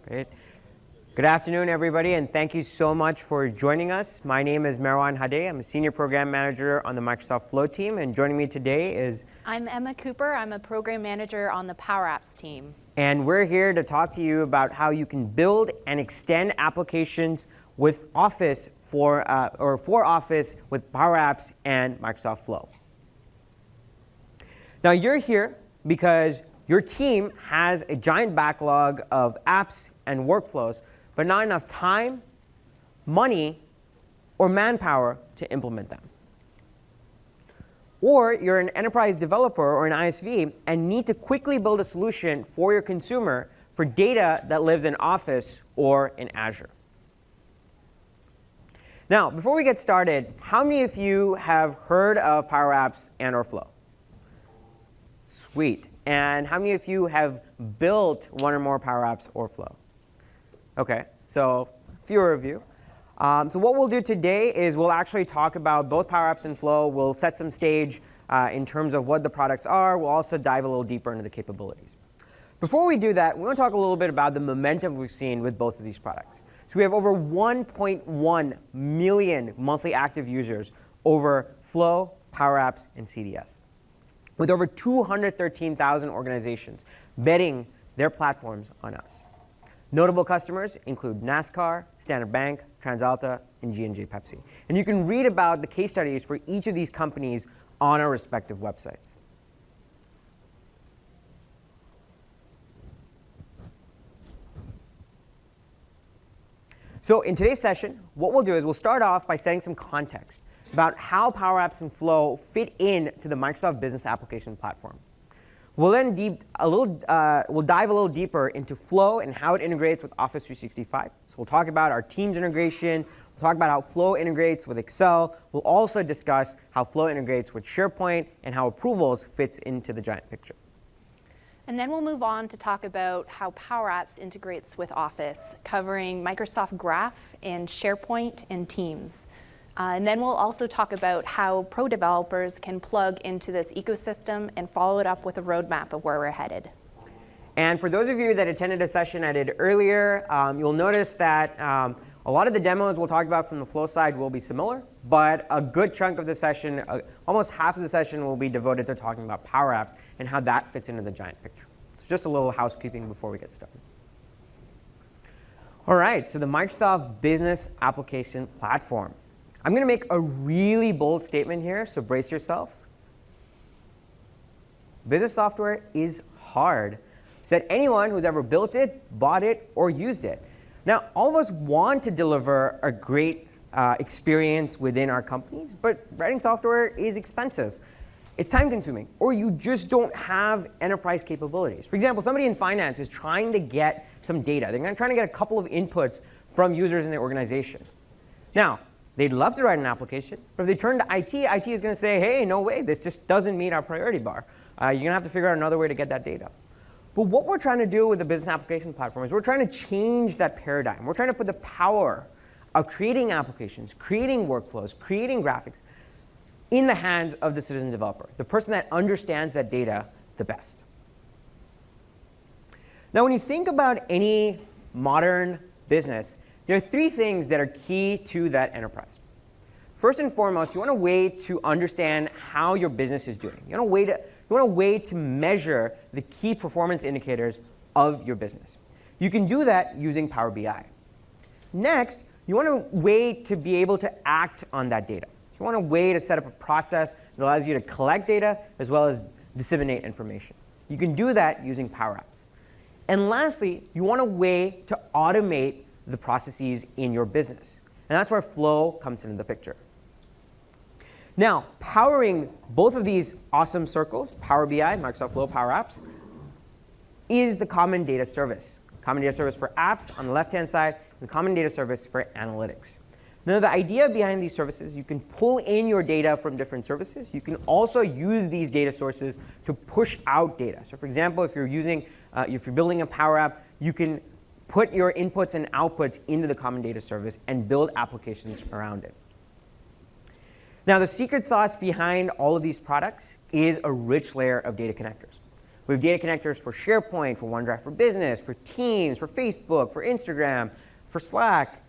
Great. Good afternoon, everybody, and thank you so much for joining us. My name is Marwan Hadeh. I'm a Senior Program Manager on the Microsoft Flow team, and joining me today is... I'm Emma Cooper. I'm a Program Manager on the PowerApps team. And we're here to talk to you about how you can build and extend applications with Office for Office with PowerApps and Microsoft Flow. Now, you're here because your team has a giant backlog of apps and workflows, but not enough time, money, or manpower to implement them. Or you're an enterprise developer or an ISV and need to quickly build a solution for your consumer for data that lives in Office or in Azure. Now, before we get started, how many of you have heard of PowerApps and or Flow? Sweet. And how many of you have built one or more PowerApps or Flow? OK, so fewer of you. So what we'll do today is we'll actually talk about both PowerApps and Flow. We'll set some stage in terms of what the products are. We'll also dive a little deeper into the capabilities. Before we do that, we want to talk a little bit about the momentum we've seen with both of these products. So we have over 1.1 million monthly active users over Flow, PowerApps, and CDS, with over 213,000 organizations betting their platforms on us. Notable customers include NASCAR, Standard Bank, TransAlta, and G&J Pepsi. And you can read about the case studies for each of these companies on our respective websites. So in today's session, what we'll do is we'll start off by setting some context about how PowerApps and Flow fit into the Microsoft Business Application Platform. We'll then we'll dive a little deeper into Flow and how it integrates with Office 365. So we'll talk about our Teams integration. We'll talk about how Flow integrates with Excel. We'll also discuss how Flow integrates with SharePoint and how Approvals fits into the giant picture. And then we'll move on to talk about how PowerApps integrates with Office, covering Microsoft Graph and SharePoint and Teams. And then we'll also talk about how pro developers can plug into this ecosystem and follow it up with a roadmap of where we're headed. And for those of you that attended a session I did earlier, you'll notice that a lot of the demos we'll talk about from the Flow side will be similar, but a good chunk of the session, almost half of the session, will be devoted to talking about PowerApps and how that fits into the giant picture. So just a little housekeeping before we get started. All right, so the Microsoft Business Application Platform. I'm going to make a really bold statement here, so brace yourself. Business software is hard, said anyone who's ever built it, bought it, or used it. Now, all of us want to deliver a great experience within our companies, but writing software is expensive. It's time-consuming, or you just don't have enterprise capabilities. For example, somebody in finance is trying to get some data. They're trying to get a couple of inputs from users in their organization. Now, they'd love to write an application, but if they turn to IT, IT is going to say, hey, no way, this just doesn't meet our priority bar. You're going to have to figure out another way to get that data. But what we're trying to do with the Business Application Platform is we're trying to change that paradigm. We're trying to put the power of creating applications, creating workflows, creating graphics in the hands of the citizen developer, the person that understands that data the best. Now, when you think about any modern business, there are three things that are key to that enterprise. First and foremost, you want a way to understand how your business is doing. You want a way to measure the key performance indicators of your business. You can do that using Power BI. Next, you want a way to be able to act on that data. You want a way to set up a process that allows you to collect data as well as disseminate information. You can do that using PowerApps. And lastly, you want a way to automate the processes in your business. And that's where Flow comes into the picture. Now, powering both of these awesome circles, Power BI, Microsoft Flow, PowerApps, is the Common Data Service. Common Data Service for apps on the left-hand side, and the Common Data Service for analytics. Now, the idea behind these services, you can pull in your data from different services. You can also use these data sources to push out data. So for example, if you're building a Power App, you can put your inputs and outputs into the Common Data Service and build applications around it. Now, the secret sauce behind all of these products is a rich layer of data connectors. We have data connectors for SharePoint, for OneDrive for Business, for Teams, for Facebook, for Instagram, for Slack,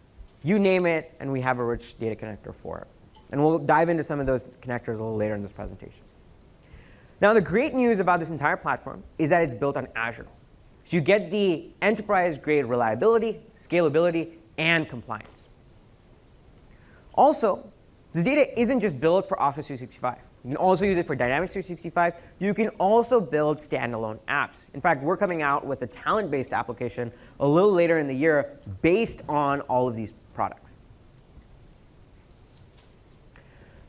you name it, and we have a rich data connector for it. And we'll dive into some of those connectors a little later in this presentation. Now, the great news about this entire platform is that it's built on Azure. So you get the enterprise-grade reliability, scalability, and compliance. Also, this data isn't just built for Office 365. You can also use it for Dynamics 365. You can also build standalone apps. In fact, we're coming out with a talent-based application a little later in the year based on all of these products.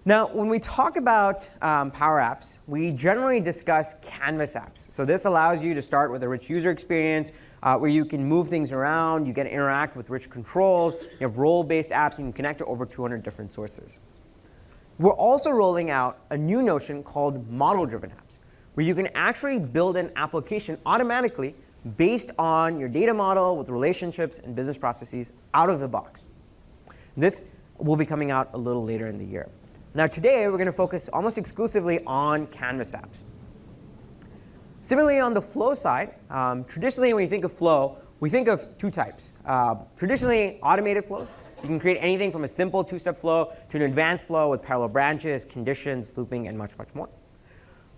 Now, when we talk about Power Apps, we generally discuss Canvas apps. So this allows you to start with a rich user experience where you can move things around, you get to interact with rich controls, you have role-based apps, you can connect to over 200 different sources. We're also rolling out a new notion called model-driven apps, where you can actually build an application automatically based on your data model with relationships and business processes out of the box. This will be coming out a little later in the year. Now today, we're going to focus almost exclusively on Canvas apps. Similarly, on the Flow side, traditionally when you think of Flow, we think of two types. Traditionally, automated flows. You can create anything from a simple two-step flow to an advanced flow with parallel branches, conditions, looping, and much, much more.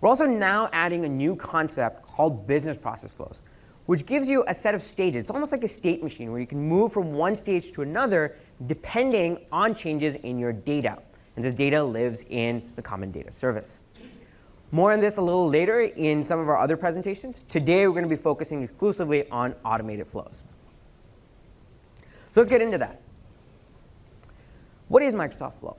We're also now adding a new concept called business process flows, which gives you a set of stages. It's almost like a state machine where you can move from one stage to another depending on changes in your data. And this data lives in the Common Data Service. More on this a little later in some of our other presentations. Today, we're going to be focusing exclusively on automated flows. So let's get into that. What is Microsoft Flow?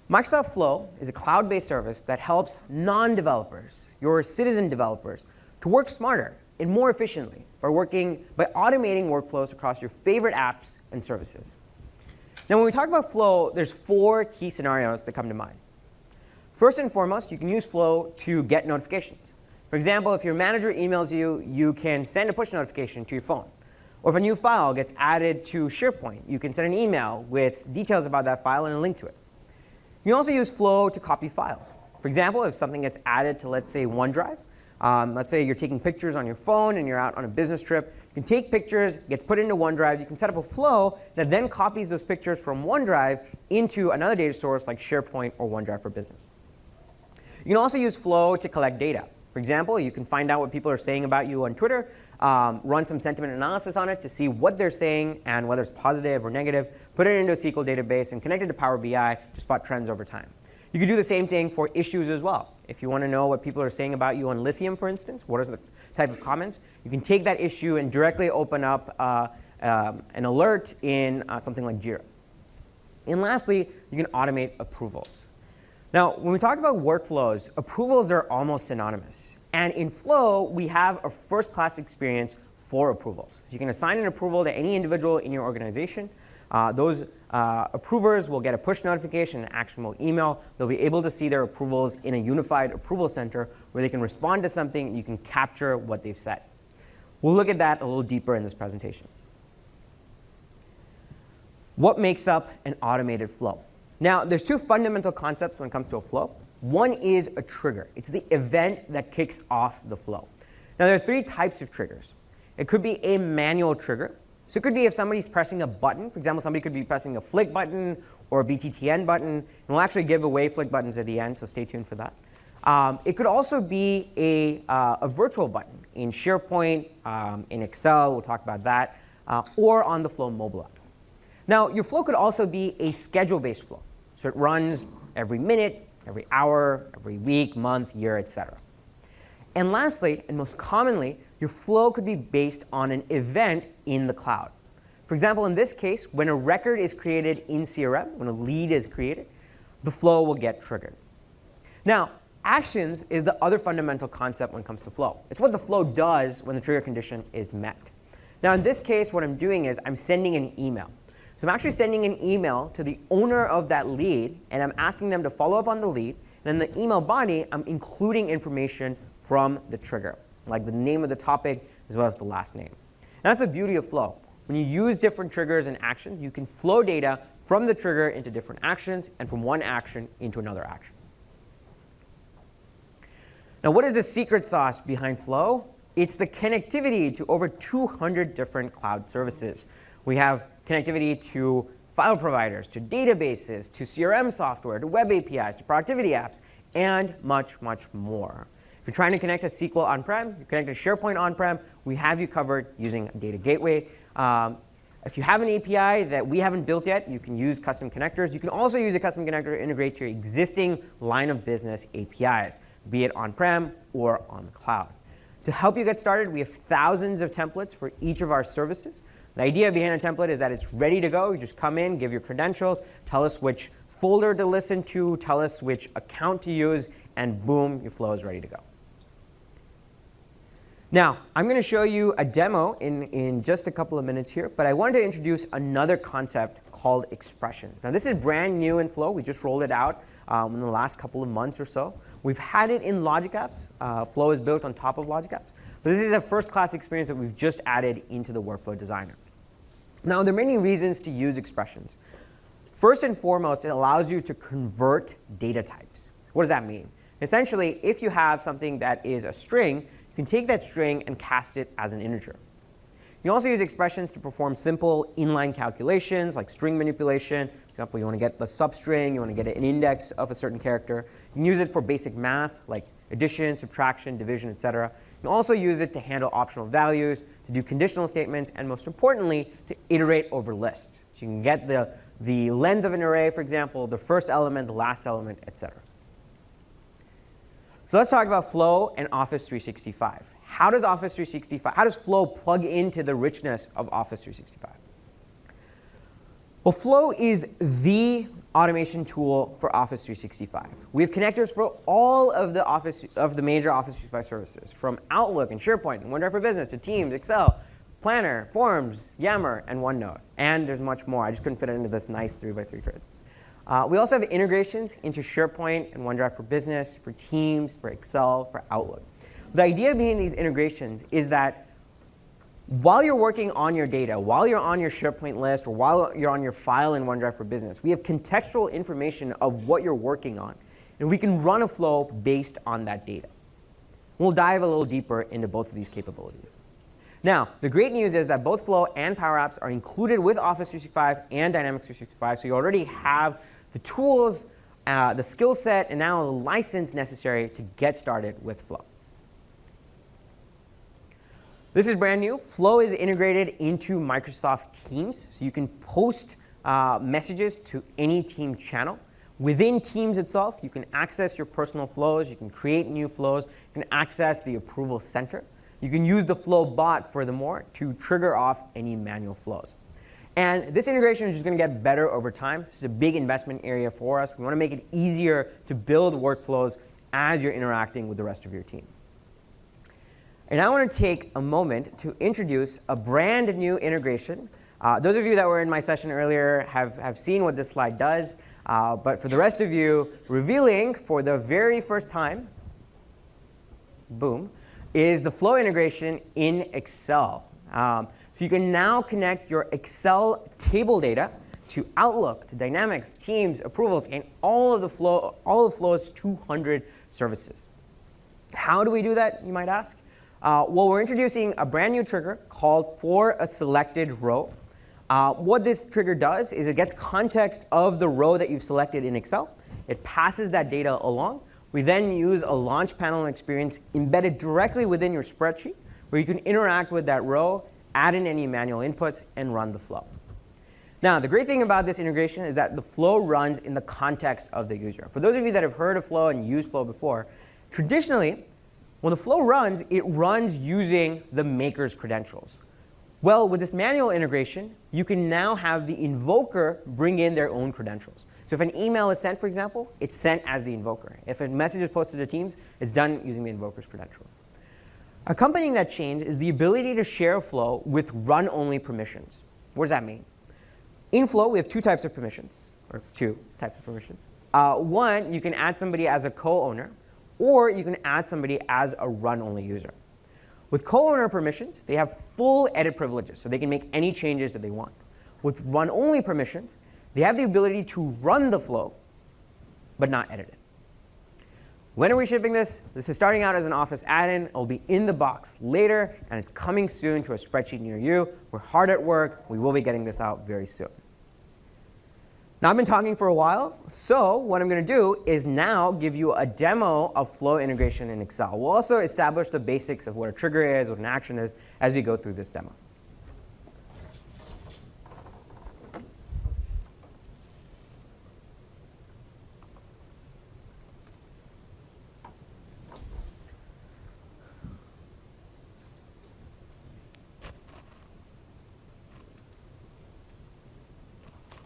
Microsoft Flow is a cloud-based service that helps non-developers, your citizen developers, to work smarter and more efficiently by automating workflows across your favorite apps and services. Now, when we talk about Flow, there's 4 key scenarios that come to mind. First and foremost, you can use Flow to get notifications. For example, if your manager emails you, you can send a push notification to your phone. Or if a new file gets added to SharePoint, you can send an email with details about that file and a link to it. You can also use Flow to copy files. For example, if something gets added to, let's say, OneDrive, let's say you're taking pictures on your phone and you're out on a business trip, you can take pictures, gets put into OneDrive, you can set up a flow that then copies those pictures from OneDrive into another data source like SharePoint or OneDrive for Business. You can also use Flow to collect data. For example, you can find out what people are saying about you on Twitter, run some sentiment analysis on it to see what they're saying and whether it's positive or negative, put it into a SQL database, and connect it to Power BI to spot trends over time. You can do the same thing for issues as well. If you want to know what people are saying about you on lithium, for instance, what is the type of comments, you can take that issue and directly open up an alert in something like Jira. And lastly, you can automate approvals. Now, when we talk about workflows, approvals are almost synonymous. And in Flow, we have a first-class experience for approvals. So you can assign an approval to any individual in your organization. Those approvers will get a push notification, an actionable email. They'll be able to see their approvals in a unified approval center where they can respond to something and you can capture what they've said. We'll look at that a little deeper in this presentation. What makes up an automated flow? Now, there's 2 fundamental concepts when it comes to a flow. One is a trigger. It's the event that kicks off the flow. Now, there are 3 types of triggers. It could be a manual trigger. So it could be if somebody's pressing a button. For example, somebody could be pressing a flick button or a BTTN button. And we'll actually give away flick buttons at the end, so stay tuned for that. It could also be a virtual button in SharePoint, in Excel, we'll talk about that, or on the Flow mobile app. Now, your flow could also be a schedule-based flow. So it runs every minute, every hour, every week, month, year, etc. And lastly, and most commonly, your flow could be based on an event in the cloud. For example, in this case, when a record is created in CRM, when a lead is created, the flow will get triggered. Now, actions is the other fundamental concept when it comes to flow. It's what the flow does when the trigger condition is met. Now, in this case, what I'm doing is I'm sending an email. So I'm actually sending an email to the owner of that lead, and I'm asking them to follow up on the lead. And in the email body, I'm including information from the trigger, like the name of the topic as well as the last name. And that's the beauty of flow. When you use different triggers and actions, you can flow data from the trigger into different actions and from one action into another action. Now, what is the secret sauce behind Flow? It's the connectivity to over 200 different cloud services. We have connectivity to file providers, to databases, to CRM software, to web APIs, to productivity apps, and much, much more. If you're trying to connect to SQL on-prem, you connect to SharePoint on-prem, we have you covered using a data gateway. If you have an API that we haven't built yet, you can use custom connectors. You can also use a custom connector to integrate to your existing line of business APIs, be it on-prem or on the cloud. To help you get started, we have thousands of templates for each of our services. The idea behind a template is that it's ready to go. You just come in, give your credentials, tell us which folder to listen to, tell us which account to use, and boom, your flow is ready to go. Now, I'm going to show you a demo in just a couple of minutes here, but I wanted to introduce another concept called expressions. Now, this is brand new in Flow. We just rolled it out in the last couple of months or so. We've had it in Logic Apps. Flow is built on top of Logic Apps. But this is a first-class experience that we've just added into the Workflow Designer. Now, there are many reasons to use expressions. First and foremost, it allows you to convert data types. What does that mean? Essentially, if you have something that is a string, you can take that string and cast it as an integer. You can also use expressions to perform simple inline calculations like string manipulation. For example, you want to get the substring, you want to get an index of a certain character. You can use it for basic math like addition, subtraction, division, etc. You can also use it to handle optional values, to do conditional statements, and most importantly, to iterate over lists. So you can get the length of an array, for example, the first element, the last element, etc. So let's talk about Flow and Office 365. How does Flow plug into the richness of Office 365? Well, Flow is the automation tool for Office 365. We have connectors for all of the major Office 365 services, from Outlook and SharePoint and OneDrive for Business to Teams, Excel, Planner, Forms, Yammer, and OneNote. And there's much more. I just couldn't fit it into this nice 3x3 grid. We also have integrations into SharePoint and OneDrive for Business, for Teams, for Excel, for Outlook. The idea behind these integrations is that while you're working on your data, while you're on your SharePoint list, or while you're on your file in OneDrive for Business, we have contextual information of what you're working on. And we can run a flow based on that data. We'll dive a little deeper into both of these capabilities. Now, the great news is that both Flow and PowerApps are included with Office 365 and Dynamics 365, so you already have the tools, the skill set, and now the license necessary to get started with Flow. This is brand new. Flow is integrated into Microsoft Teams, so you can post messages to any team channel. Within Teams itself, you can access your personal flows, you can create new flows, you can access the approval center. You can use the Flow bot, furthermore, to trigger off any manual flows. And this integration is just going to get better over time. This is a big investment area for us. We want to make it easier to build workflows as you're interacting with the rest of your team. And I want to take a moment to introduce a brand new integration. Those of you that were in my session earlier have seen what this slide does. But for the rest of you, revealing for the very first time, boom, is the Flow integration in Excel. So you can now connect your Excel table data to Outlook, to Dynamics, Teams, approvals, and all of Flow's 200 services. How do we do that, you might ask? Well, we're introducing a brand new trigger called For a Selected Row. What this trigger does is it gets context of the row that you've selected in Excel. It passes that data along. We then use a launch panel experience embedded directly within your spreadsheet, where you can interact with that row, add in any manual inputs, and run the flow. Now, the great thing about this integration is that the flow runs in the context of the user. For those of you that have heard of Flow and used Flow before, traditionally, when the flow runs, it runs using the maker's credentials. Well, with this manual integration, you can now have the invoker bring in their own credentials. So if an email is sent, for example, it's sent as the invoker. If a message is posted to Teams, it's done using the invoker's credentials. Accompanying that change is the ability to share a flow with run-only permissions. What does that mean? In Flow, we have two types of permissions. One, you can add somebody as a co-owner, or you can add somebody as a run-only user. With co-owner permissions, they have full edit privileges, so they can make any changes that they want. With run-only permissions, they have the ability to run the flow, but not edit it. When are we shipping this? This is starting out as an Office add-in. It will be in the box later, and it's coming soon to a spreadsheet near you. We're hard at work. We will be getting this out very soon. Now, I've been talking for a while, so what I'm going to do is now give you a demo of Flow integration in Excel. We'll also establish the basics of what a trigger is, what an action is, as we go through this demo.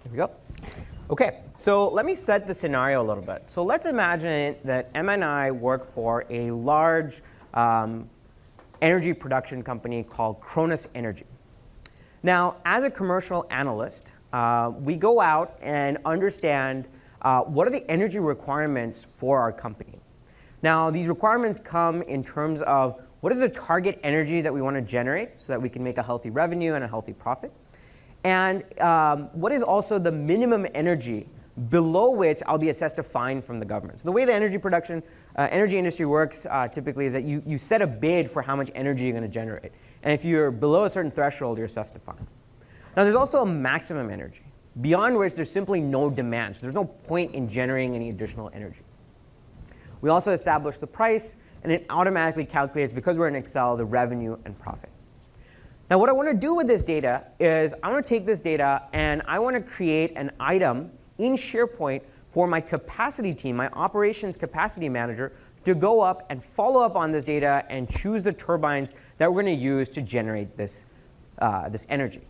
Here we go. OK, so let me set the scenario a little bit. So let's imagine that Emma and I work for a large energy production company called Cronus Energy. Now, as a commercial analyst, we go out and understand what are the energy requirements for our company. Now, these requirements come in terms of what is the target energy that we want to generate so that we can make a healthy revenue and a healthy profit. And what is also the minimum energy below which I'll be assessed a fine from the government. So the way the energy industry works typically is that you set a bid for how much energy you're going to generate. And if you're below a certain threshold, you're assessed a fine. Now, there's also a maximum energy, beyond which there's simply no demand. So there's no point in generating any additional energy. We also establish the price, and it automatically calculates, because we're in Excel, the revenue and profit. Now, what I want to do with this data is I want to take this data and I want to create an item in SharePoint for my capacity team, my operations capacity manager, to go up and follow up on this data and choose the turbines that we're going to use to generate this energy.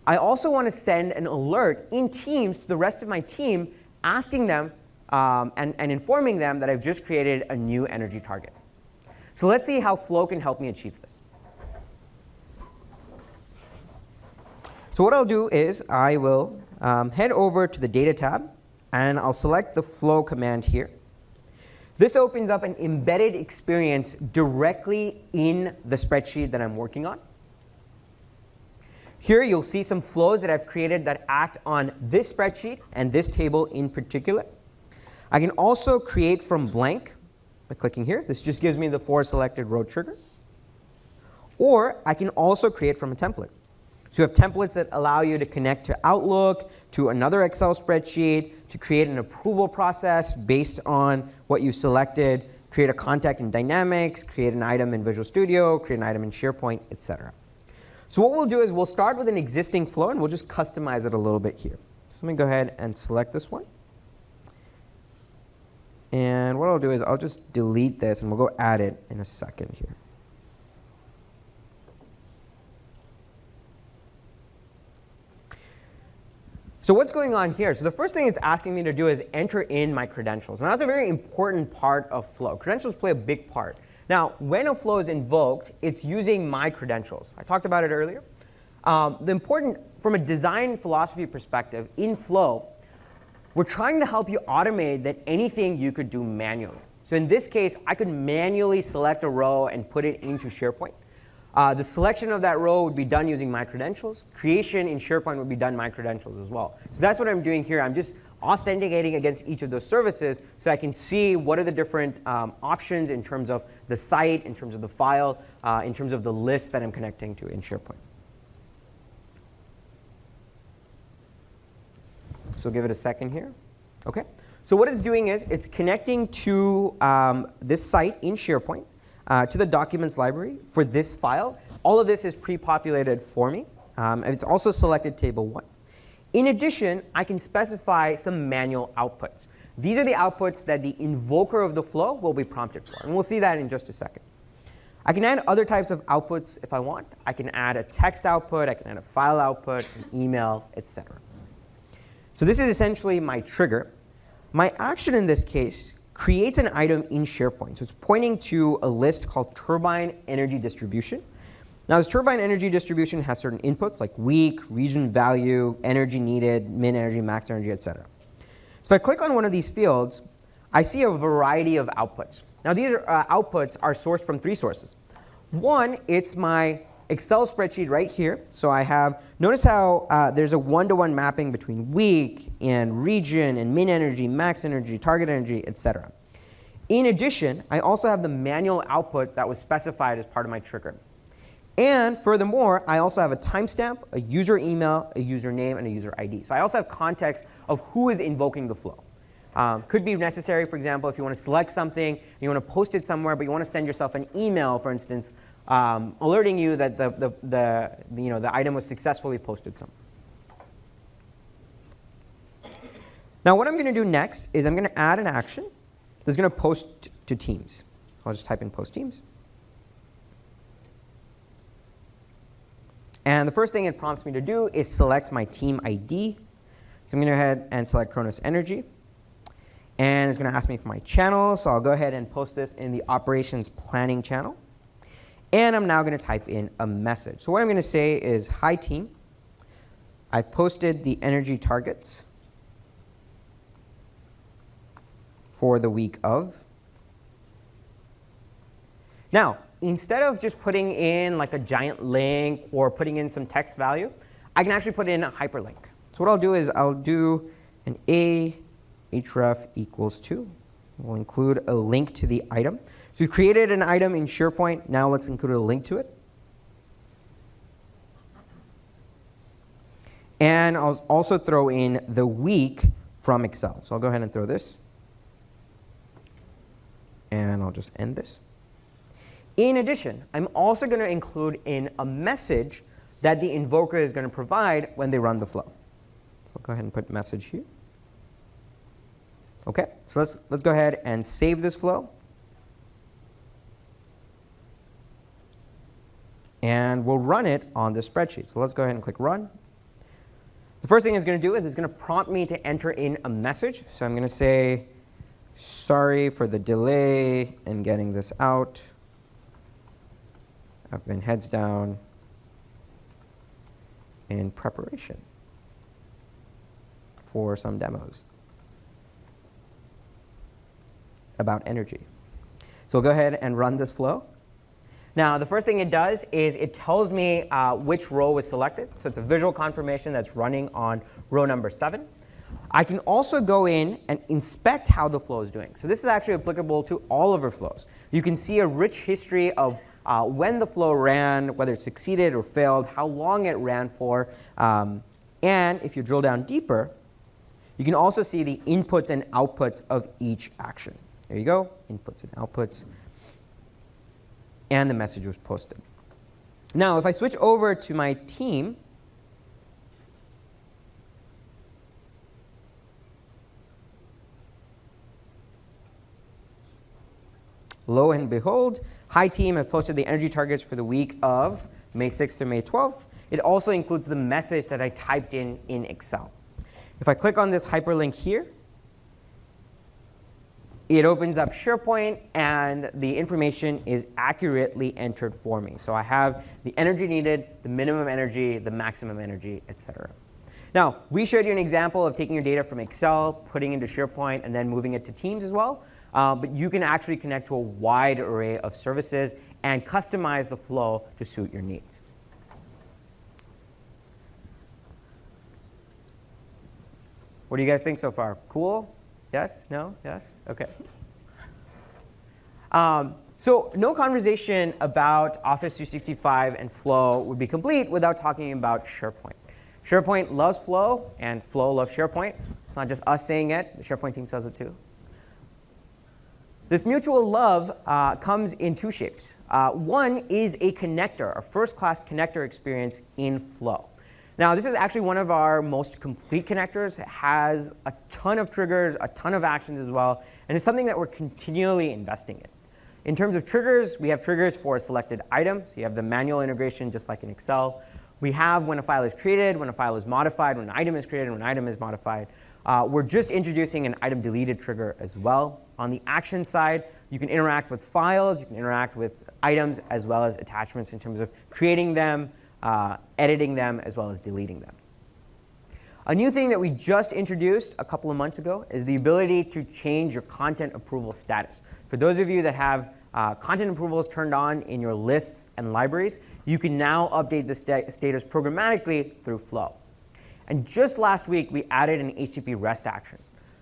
I also want to send an alert in Teams to the rest of my team, asking them and informing them that I've just created a new energy target. So let's see how Flow can help me achieve this. So what I'll do is I will head over to the Data tab, and I'll select the Flow command here. This opens up an embedded experience directly in the spreadsheet that I'm working on. Here you'll see some flows that I've created that act on this spreadsheet and this table in particular. I can also create from blank by clicking here. This just gives me the 4 selected row trigger. Or I can also create from a template. So you have templates that allow you to connect to Outlook, to another Excel spreadsheet, to create an approval process based on what you selected, create a contact in Dynamics, create an item in Visual Studio, create an item in SharePoint, etc. So what we'll do is we'll start with an existing flow, and we'll just customize it a little bit here. So let me go ahead and select this one. And what I'll do is I'll just delete this, and we'll go add it in a second here. So what's going on here? So the first thing it's asking me to do is enter in my credentials. And that's a very important part of Flow. Credentials play a big part. Now, when a flow is invoked, it's using my credentials. I talked about it earlier. From a design philosophy perspective, in Flow, we're trying to help you automate that anything you could do manually. So in this case, I could manually select a row and put it into SharePoint. The selection of that row would be done using my credentials. Creation in SharePoint would be done my credentials as well. So that's what I'm doing here. I'm just authenticating against each of those services so I can see what are the different options in terms of the site, in terms of the file, in terms of the list that I'm connecting to in SharePoint. So give it a second here. OK. So what it's doing is it's connecting to this site in SharePoint. To the documents library for this file. All of this is pre-populated for me. And it's also selected table 1. In addition, I can specify some manual outputs. These are the outputs that the invoker of the flow will be prompted for. And we'll see that in just a second. I can add other types of outputs if I want. I can add a text output. I can add a file output, an email, etc. So this is essentially my trigger. My action in this case creates an item in SharePoint. So it's pointing to a list called turbine energy distribution. Now, this turbine energy distribution has certain inputs like week, region value, energy needed, min energy, max energy, etc. So if I click on one of these fields, I see a variety of outputs. Now, these outputs are sourced from 3 sources. One, it's my Excel spreadsheet right here. So I have, notice how there's a one-to-one mapping between week and region and min energy, max energy, target energy, etc. In addition, I also have the manual output that was specified as part of my trigger. And furthermore, I also have a timestamp, a user email, a username, and a user ID. So I also have context of who is invoking the flow. Could be necessary, for example, if you want to select something, you want to post it somewhere, but you want to send yourself an email, for instance, alerting you that the item was successfully posted somewhere. Now what I'm going to do next is I'm going to add an action that's going to post to Teams. I'll just type in post Teams. And the first thing it prompts me to do is select my team ID. So I'm going to go ahead and select Kronos Energy. And it's going to ask me for my channel, so I'll go ahead and post this in the operations planning channel. And I'm now going to type in a message. So what I'm going to say is, hi team, I've posted the energy targets for the week of. Now, instead of just putting in like a giant link or putting in some text value, I can actually put in a hyperlink. So what I'll do is I'll do an href equals to. We'll include a link to the item. So we've created an item in SharePoint. Now let's include a link to it. And I'll also throw in the week from Excel. So I'll go ahead and throw this. And I'll just end this. In addition, I'm also going to include in a message that the invoker is going to provide when they run the flow. So I'll go ahead and put message here. OK, so let's go ahead and save this flow. And we'll run it on the spreadsheet. So let's go ahead and click Run. The first thing it's going to do is it's going to prompt me to enter in a message. So I'm going to say, sorry for the delay in getting this out. I've been heads down in preparation for some demos about energy. So we'll go ahead and run this flow. Now, the first thing it does is it tells me which row was selected. So it's a visual confirmation that's running on row number 7. I can also go in and inspect how the flow is doing. So this is actually applicable to all of our flows. You can see a rich history of when the flow ran, whether it succeeded or failed, how long it ran for. And if you drill down deeper, you can also see the inputs and outputs of each action. There you go, inputs and outputs. And the message was posted. Now, if I switch over to my team, lo and behold, hi team, I've posted the energy targets for the week of May 6th to May 12th. It also includes the message that I typed in Excel. If I click on this hyperlink here, it opens up SharePoint, and the information is accurately entered for me. So I have the energy needed, the minimum energy, the maximum energy, et cetera. Now, we showed you an example of taking your data from Excel, putting into SharePoint, and then moving it to Teams as well. But you can actually connect to a wide array of services and customize the flow to suit your needs. What do you guys think so far? Cool? Yes? No? Yes? OK. So no conversation about Office 365 and Flow would be complete without talking about SharePoint. SharePoint loves Flow, and Flow loves SharePoint. It's not just us saying it. The SharePoint team says it too. This mutual love comes in two shapes. One is a connector, a first-class connector experience in Flow. Now, this is actually one of our most complete connectors. It has a ton of triggers, a ton of actions as well, and it's something that we're continually investing in. In terms of triggers, we have triggers for a selected item. So you have the manual integration, just like in Excel. We have when a file is created, when a file is modified, when an item is created, when an item is modified. We're just introducing an item deleted trigger as well. On the action side, you can interact with files, you can interact with items, as well as attachments in terms of creating them, editing them, as well as deleting them. A new thing that we just introduced a couple of months ago is the ability to change your content approval status. For those of you that have content approvals turned on in your lists and libraries, you can now update the status programmatically through Flow. And just last week, we added an HTTP REST action.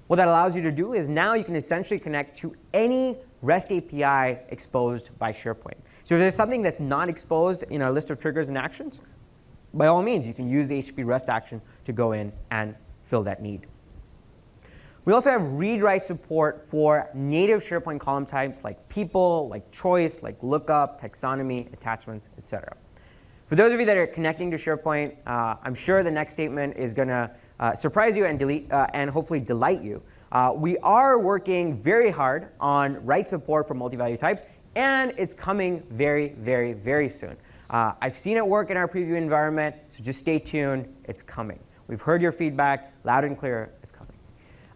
What that allows you to do is now you can essentially connect to any REST API exposed by SharePoint. So if there's something that's not exposed in our list of triggers and actions, by all means, you can use the HTTP REST action to go in and fill that need. We also have read-write support for native SharePoint column types like people, like choice, like lookup, taxonomy, attachments, etc. For those of you that are connecting to SharePoint, I'm sure the next statement is going to surprise you and hopefully delight you. We are working very hard on write support for multi-value types, and it's coming very, very, very soon. I've seen it work in our preview environment, so just stay tuned. It's coming. We've heard your feedback loud and clear. It's coming.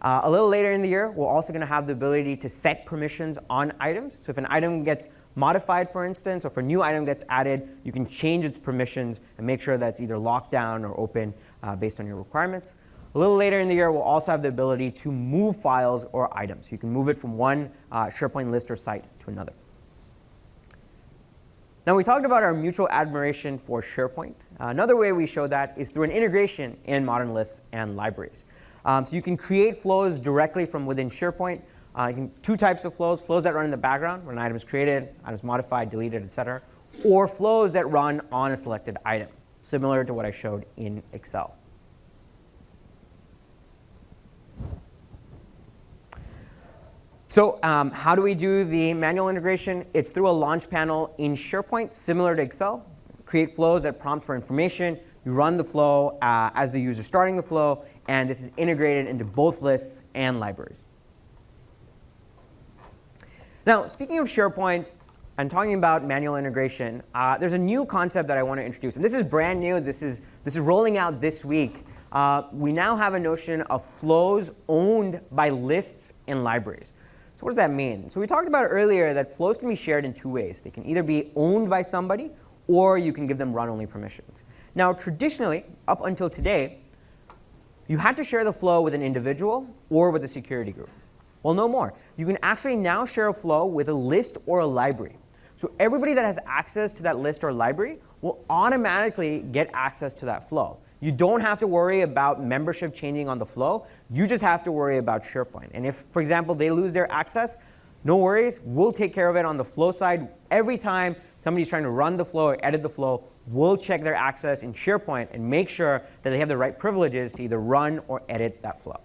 A little later in the year, we're also going to have the ability to set permissions on items. So if an item gets modified, for instance, or if a new item gets added, you can change its permissions and make sure that's either locked down or open based on your requirements. A little later in the year, we'll also have the ability to move files or items. You can move it from one SharePoint list or site to another. Now, we talked about our mutual admiration for SharePoint. Another way we show that is through an integration in modern lists and libraries. So you can create flows directly from within SharePoint. Two types of flows: flows that run in the background when an item is created, items modified, deleted, etc., or flows that run on a selected item, similar to what I showed in Excel. So how do we do the manual integration? It's through a launch panel in SharePoint, similar to Excel. Create flows that prompt for information. You run the flow as the user starting the flow, and this is integrated into both lists and libraries. Now, speaking of SharePoint and talking about manual integration, there's a new concept that I want to introduce. And this is brand new. This is rolling out this week. We now have a notion of flows owned by lists and libraries. So what does that mean? So we talked about earlier that flows can be shared in two ways. They can either be owned by somebody, or you can give them run-only permissions. Now, traditionally, up until today, you had to share the flow with an individual or with a security group. Well, no more. You can actually now share a flow with a list or a library. So everybody that has access to that list or library will automatically get access to that flow. You don't have to worry about membership changing on the flow. You just have to worry about SharePoint. And if, for example, they lose their access, no worries. We'll take care of it on the flow side. Every time somebody's trying to run the flow or edit the flow, we'll check their access in SharePoint and make sure that they have the right privileges to either run or edit that flow.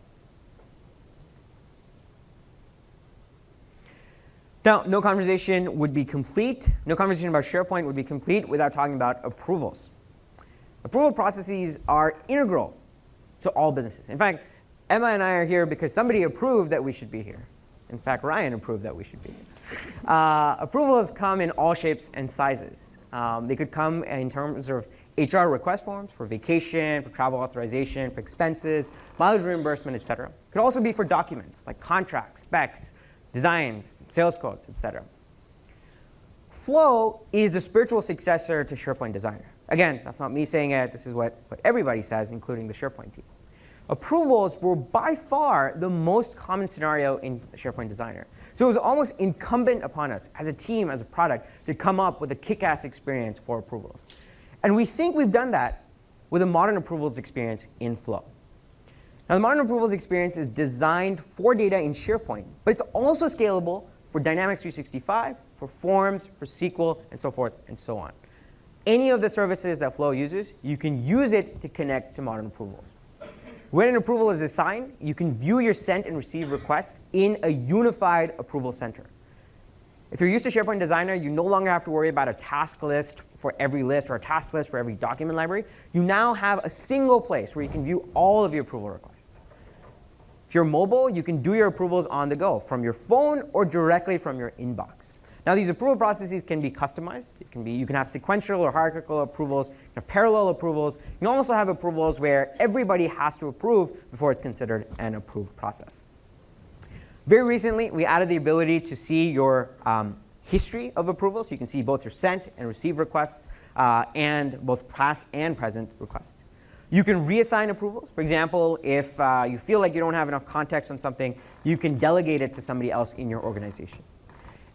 Now, no conversation would be complete. No conversation about SharePoint would be complete without talking about approvals. Approval processes are integral to all businesses. In fact, Emma and I are here because somebody approved that we should be here. In fact, Ryan approved that we should be here. Approvals come in all shapes and sizes. They could come in terms of HR request forms for vacation, for travel authorization, for expenses, mileage reimbursement, et cetera. It could also be for documents like contracts, specs, designs, sales quotes, et cetera. Flow is the spiritual successor to SharePoint Designer. Again, that's not me saying it. This is what everybody says, including the SharePoint team. Approvals were by far the most common scenario in the SharePoint Designer. So it was almost incumbent upon us as a team, as a product, to come up with a kick-ass experience for approvals. And we think we've done that with a modern approvals experience in Flow. Now, the modern approvals experience is designed for data in SharePoint, but it's also scalable for Dynamics 365, for Forms, for SQL, and so forth and so on. Any of the services that Flow uses, you can use it to connect to modern approvals. When an approval is assigned, you can view your sent and received requests in a unified approval center. If you're used to SharePoint Designer, you no longer have to worry about a task list for every list or a task list for every document library. You now have a single place where you can view all of your approval requests. If you're mobile, you can do your approvals on the go from your phone or directly from your inbox. Now, these approval processes can be customized. You can have sequential or hierarchical approvals, you have parallel approvals. You can also have approvals where everybody has to approve before it's considered an approved process. Very recently, we added the ability to see your history of approvals. You can see both your sent and received requests and both past and present requests. You can reassign approvals. For example, if you feel like you don't have enough context on something, you can delegate it to somebody else in your organization.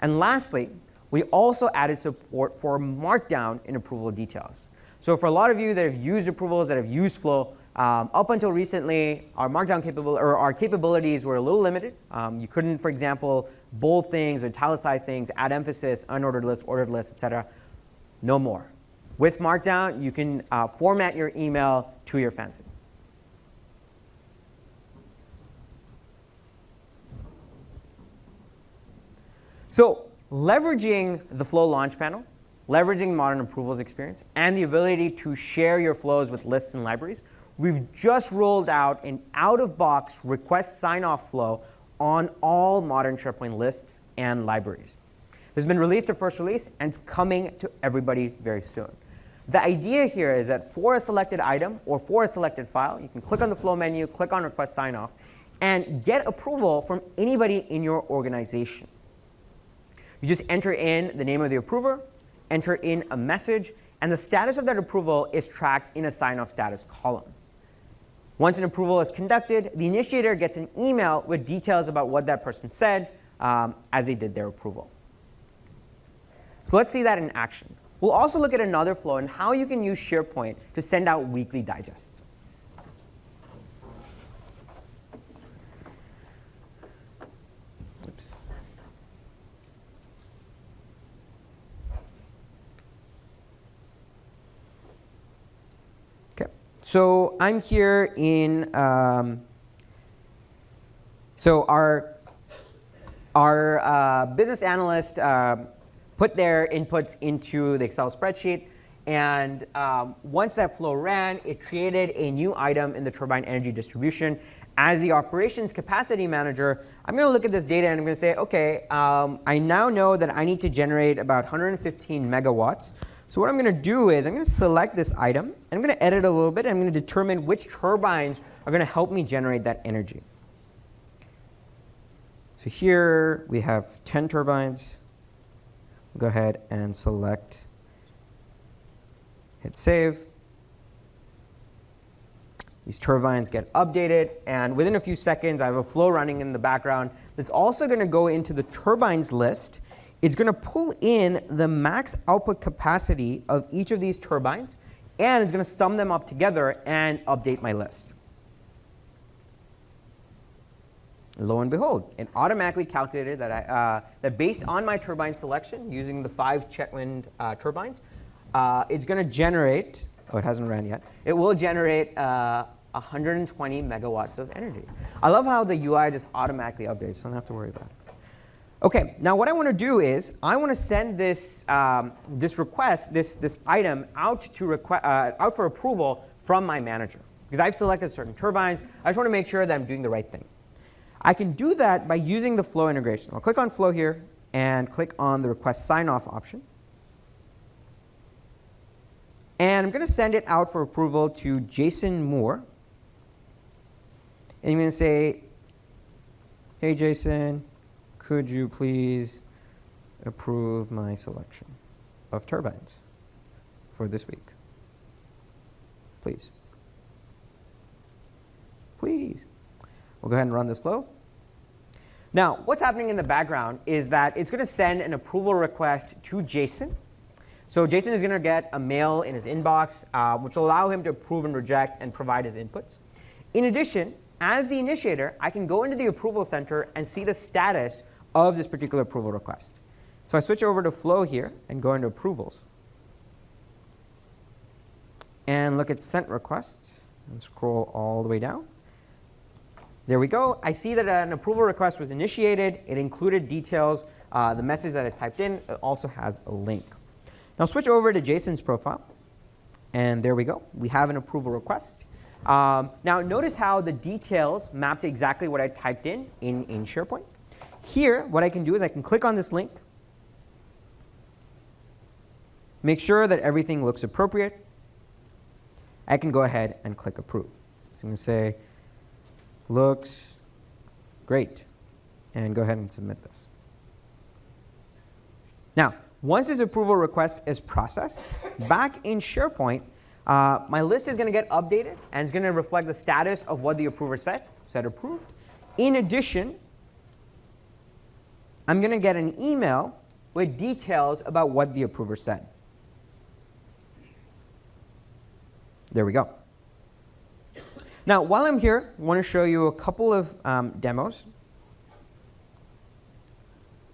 And lastly, we also added support for markdown in approval details. So for a lot of you that have used approvals, that have used Flow, Up until recently, our Markdown our capabilities were a little limited. You couldn't, for example, bold things, italicize things, add emphasis, unordered list, ordered list, etc. No more. With Markdown, you can format your email to your fancy. So leveraging the Flow launch panel, leveraging modern approvals experience, and the ability to share your flows with lists and libraries, we've just rolled out an out-of-box request sign-off flow on all modern SharePoint lists and libraries. This has been released to first release, and it's coming to everybody very soon. The idea here is that for a selected item or for a selected file, you can click on the Flow menu, click on Request Sign-Off, and get approval from anybody in your organization. You just enter in the name of the approver, enter in a message, and the status of that approval is tracked in a sign-off status column. Once an approval is conducted, the initiator gets an email with details about what that person said as they did their approval. So let's see that in action. We'll also look at another flow and how you can use SharePoint to send out weekly digests. Oops. Okay, so I'm here in, so our business analyst put their inputs into the Excel spreadsheet, and once that flow ran, it created a new item in the turbine energy distribution. As the operations capacity manager, I'm going to look at this data and I'm going to say, okay, I now know that I need to generate about 115 megawatts. So what I'm going to do is I'm going to select this item, and I'm going to edit a little bit, and I'm going to determine which turbines are going to help me generate that energy. So here we have 10 turbines. Go ahead and select, hit save. These turbines get updated, and within a few seconds, I have a flow running in the background that's also going to go into the turbines list. It's going to pull in the max output capacity of each of these turbines, and it's going to sum them up together and update my list. Lo and behold, it automatically calculated that, that based on my turbine selection, using the 5 Chetwynd turbines, it's going to generate, oh, it hasn't ran yet, it will generate 120 megawatts of energy. I love how the UI just automatically updates, so I don't have to worry about it. OK, now what I want to do is I want to send this, this request, this item, out for approval from my manager. Because I've selected certain turbines. I just want to make sure that I'm doing the right thing. I can do that by using the Flow integration. I'll click on Flow here and click on the Request Sign-Off option. And I'm going to send it out for approval to Jason Moore. And I'm going to say, hey, Jason, could you please approve my selection of turbines for this week? Please. Please. We'll go ahead and run this flow. Now, what's happening in the background is that it's going to send an approval request to Jason. So Jason is going to get a mail in his inbox, which will allow him to approve and reject and provide his inputs. In addition, as the initiator, I can go into the approval center and see the status of this particular approval request. So I switch over to Flow here and go into Approvals. And look at Sent Requests and scroll all the way down. There we go. I see that an approval request was initiated. It included details, the message that I typed in. It also has a link. Now switch over to Jason's profile. And there we go. We have an approval request. Now notice how the details map to exactly what I typed in SharePoint. Here, what I can do is I can click on this link, make sure that everything looks appropriate. I can go ahead and click Approve. So I'm going to say, looks great, and go ahead and submit this. Now, once this approval request is processed, back in SharePoint, my list is going to get updated, and it's going to reflect the status of what the approver said approved. In addition, I'm going to get an email with details about what the approver said. Now, while I'm here, I want to show you a couple of demos.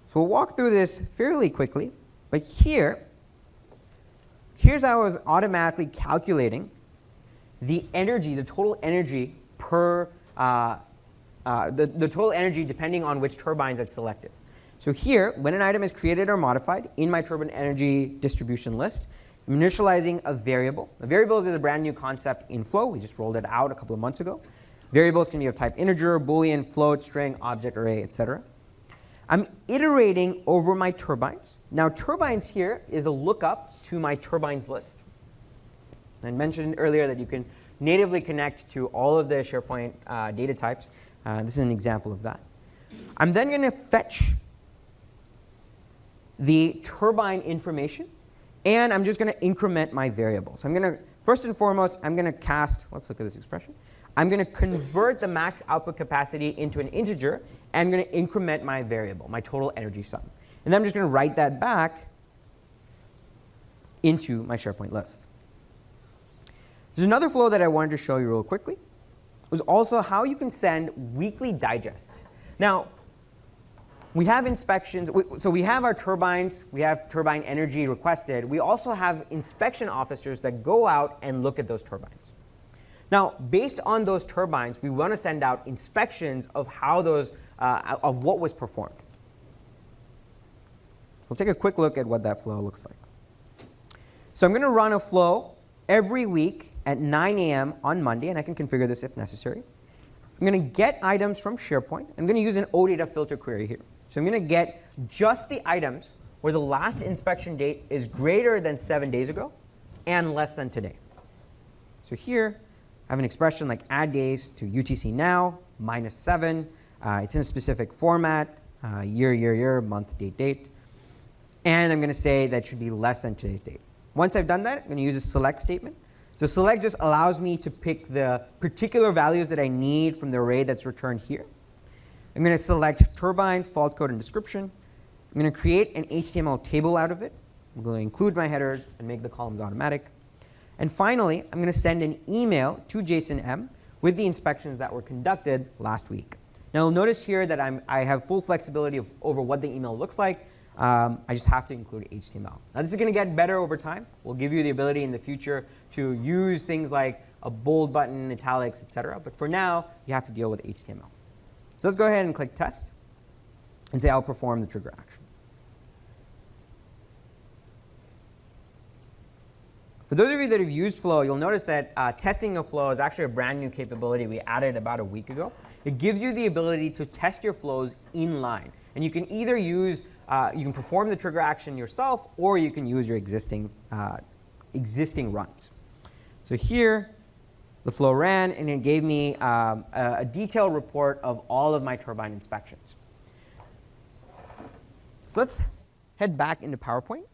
So we'll walk through this fairly quickly, but here's how I was automatically calculating the energy, the total energy per, the total energy depending on which turbines I'd selected. So here, when an item is created or modified in my turbine energy distribution list, I'm initializing a variable. The variables is a brand new concept in Flow. We just rolled it out a couple of months ago. Variables can be of type integer, boolean, float, string, object, array, etc. I'm iterating over my turbines. Now, turbines here is a lookup to my turbines list. I mentioned earlier that you can natively connect to all of the SharePoint data types. This is an example of that. I'm then going to fetch the turbine information, and I'm just going to increment my variables. So I'm going to, first and foremost, I'm going to cast, let's look at this expression. I'm going to convert the max output capacity into an integer, and I'm going to increment my variable, my total energy sum. And then I'm just going to write that back into my SharePoint list. There's another flow that I wanted to show you real quickly. It was also how you can send weekly digests. Now, we have inspections. So we have our turbines. We have turbine energy requested. We also have inspection officers that go out and look at those turbines. Now, based on those turbines, we want to send out inspections of how those, of what was performed. We'll take a quick look at what that flow looks like. So I'm going to run a flow every week at 9 a.m. on Monday, and I can configure this if necessary. I'm going to get items from SharePoint. I'm going to use an OData filter query here. So I'm going to get just the items where the last inspection date is greater than 7 days ago and less than today. So here, I have an expression like add days to UTC now, -7. It's in a specific format, year, month, date. And I'm going to say that should be less than today's date. Once I've done that, I'm going to use a select statement. So select just allows me to pick the particular values that I need from the array that's returned here. I'm going to select turbine, fault code, and description. I'm going to create an HTML table out of it. I'm going to include my headers and make the columns automatic. And finally, I'm going to send an email to JSON-M with the inspections that were conducted last week. Now, you'll notice here that I have full flexibility over what the email looks like. I just have to include HTML. Now, this is going to get better over time. We'll give you the ability in the future to use things like a bold button, italics, etc. But for now, you have to deal with HTML. So let's go ahead and click Test and say I'll perform the trigger action. For those of you that have used Flow, you'll notice that testing of Flow is actually a brand new capability we added about a week ago. It gives you the ability to test your flows in line. And you can either use, you can perform the trigger action yourself, or you can use your existing runs. So here, the flow ran, and it gave me a detailed report of all of my turbine inspections. So let's head back into PowerPoint.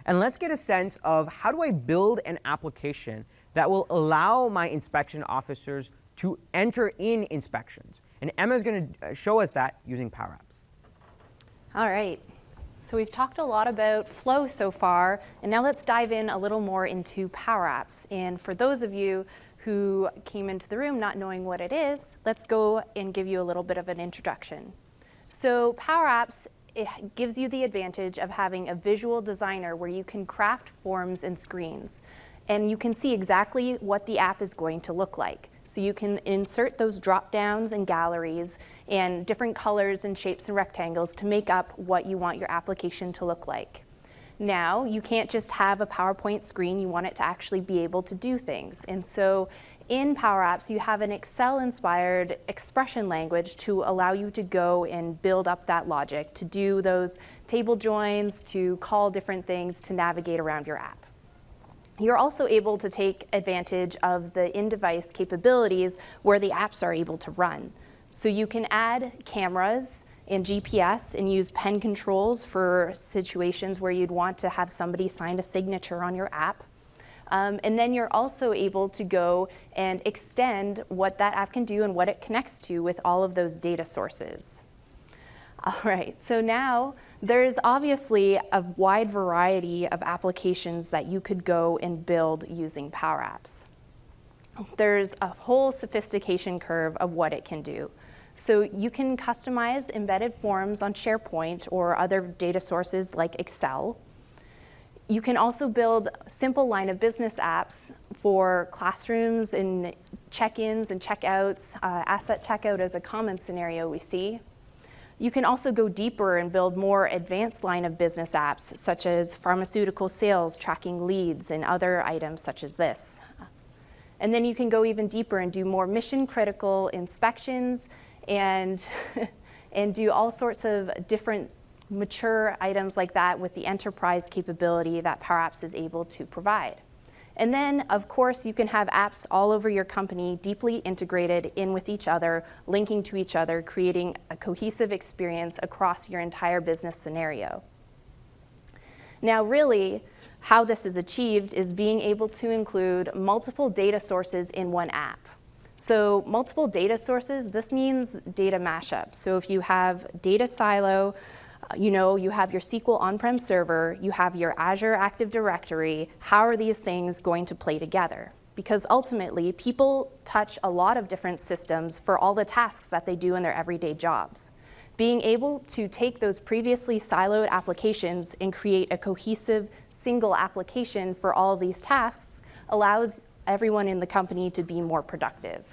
And let's get a sense of how do I build an application that will allow my inspection officers to enter in inspections. And Emma's going to show us that using PowerApps. All right. So we've talked a lot about Flow so far, and now let's dive in a little more into PowerApps. And for those of you who came into the room not knowing what it is, let's go and give you a little bit of an introduction. So PowerApps, it gives you the advantage of having a visual designer where you can craft forms and screens. And you can see exactly what the app is going to look like. So you can insert those drop downs and galleries and different colors and shapes and rectangles to make up what you want your application to look like. Now, you can't just have a PowerPoint screen, you want it to actually be able to do things. And so in PowerApps, you have an Excel-inspired expression language to allow you to go and build up that logic, to do those table joins, to call different things, to navigate around your app. You're also able to take advantage of the in-device capabilities where the apps are able to run. So you can add cameras and GPS and use pen controls for situations where you'd want to have somebody sign a signature on your app. And then you're also able to go and extend what that app can do and what it connects to with all of those data sources. All right, so now there's obviously a wide variety of applications that you could go and build using PowerApps. there's a whole sophistication curve of what it can do. So you can customize embedded forms on SharePoint or other data sources like Excel. You can also build simple line of business apps for classrooms and check-ins and checkouts. Asset checkout is a common scenario we see. You can also go deeper and build more advanced line of business apps, such as pharmaceutical sales, tracking leads, and other items such as this. And then you can go even deeper and do more mission-critical inspections and, and do all sorts of different mature items like that with the enterprise capability that PowerApps is able to provide. And then, of course, you can have apps all over your company, deeply integrated in with each other, linking to each other, creating a cohesive experience across your entire business scenario. Now, really, how this is achieved is being able to include multiple data sources in one app. So multiple data sources, this means data mashup. So if you have data silo, you have your SQL on-prem server, you have your Azure Active Directory, how are these things going to play together? Because ultimately, people touch a lot of different systems for all the tasks that they do in their everyday jobs. Being able to take those previously siloed applications and create a cohesive single application for all of these tasks allows everyone in the company to be more productive.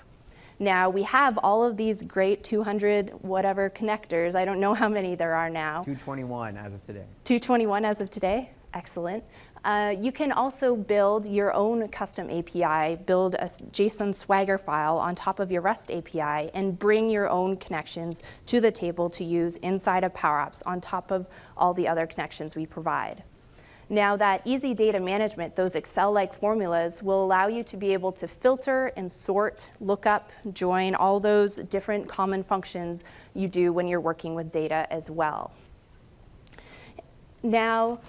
Now, we have all of these great 200 whatever connectors. I don't know how many there are now. 221 as of today. 221 as of today? Excellent. You can also build your own custom API, build a JSON Swagger file on top of your REST API, and bring your own connections to the table to use inside of PowerApps on top of all the other connections we provide. Now, that easy data management, those Excel-like formulas, will allow you to be able to filter and sort, look up, join, all those different common functions you do when you're working with data as well. Now,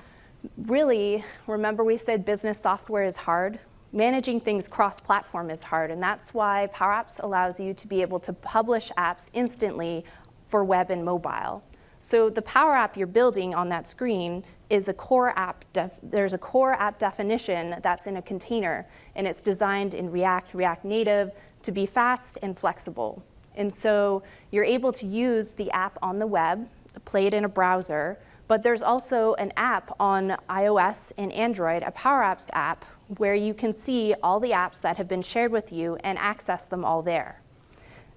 really, remember we said business software is hard? Managing things cross-platform is hard, and that's why PowerApps allows you to be able to publish apps instantly for web and mobile. So the Power App you're building on that screen is a core app. There's a core app definition that's in a container, and it's designed in React Native to be fast and flexible. And so you're able to use the app on the web, play it in a browser, but there's also an app on iOS and Android, a PowerApps app, where you can see all the apps that have been shared with you and access them all there.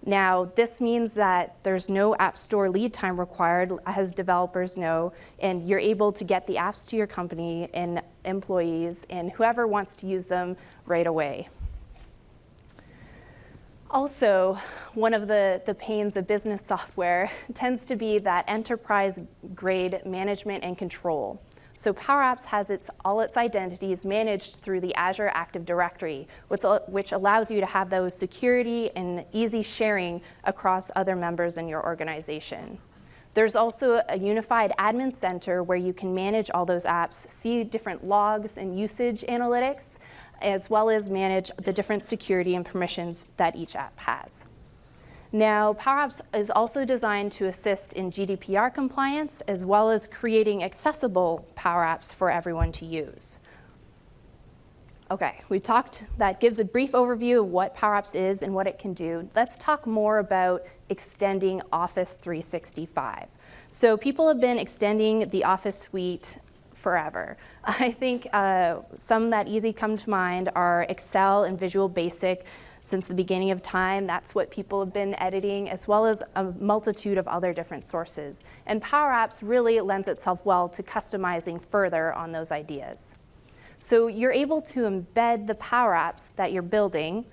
Now, this means that there's no App Store lead time required, as developers know, and you're able to get the apps to your company and employees and whoever wants to use them right away. Also, one of the pains of business software tends to be that enterprise-grade management and control. So PowerApps has all its identities managed through the Azure Active Directory, which allows you to have those security and easy sharing across other members in your organization. There's also a unified admin center where you can manage all those apps, see different logs and usage analytics, as well as manage the different security and permissions that each app has. Now, PowerApps is also designed to assist in GDPR compliance, as well as creating accessible PowerApps for everyone to use. Okay, that gives a brief overview of what PowerApps is and what it can do. Let's talk more about extending Office 365. So people have been extending the Office suite forever. I think some that easy come to mind are Excel and Visual Basic. Since the beginning of time, that's what people have been editing, as well as a multitude of other different sources. And PowerApps really lends itself well to customizing further on those ideas. So you're able to embed the PowerApps that you're building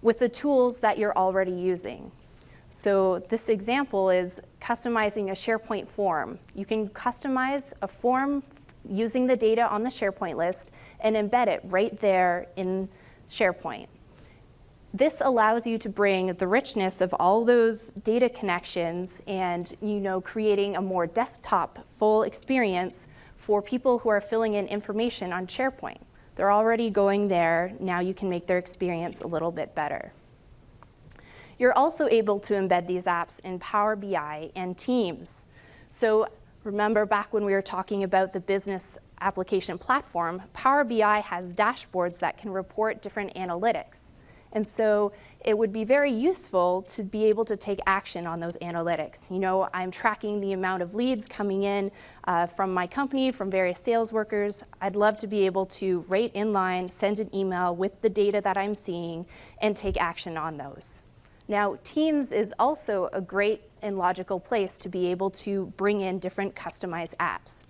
with the tools that you're already using. So this example is customizing a SharePoint form. You can customize a form using the data on the SharePoint list and embed it right there in SharePoint. This allows you to bring the richness of all those data connections and creating a more desktop full experience for people who are filling in information on SharePoint. They're already going there. Now you can make their experience a little bit better. You're also able to embed these apps in Power BI and Teams. So remember back when we were talking about the business application platform, Power BI has dashboards that can report different analytics. And so it would be very useful to be able to take action on those analytics. You know, I'm tracking the amount of leads coming in from my company, from various sales workers. I'd love to be able to rate in line, send an email with the data that I'm seeing, and take action on those. Now, Teams is also a great and logical place to be able to bring in different customized apps.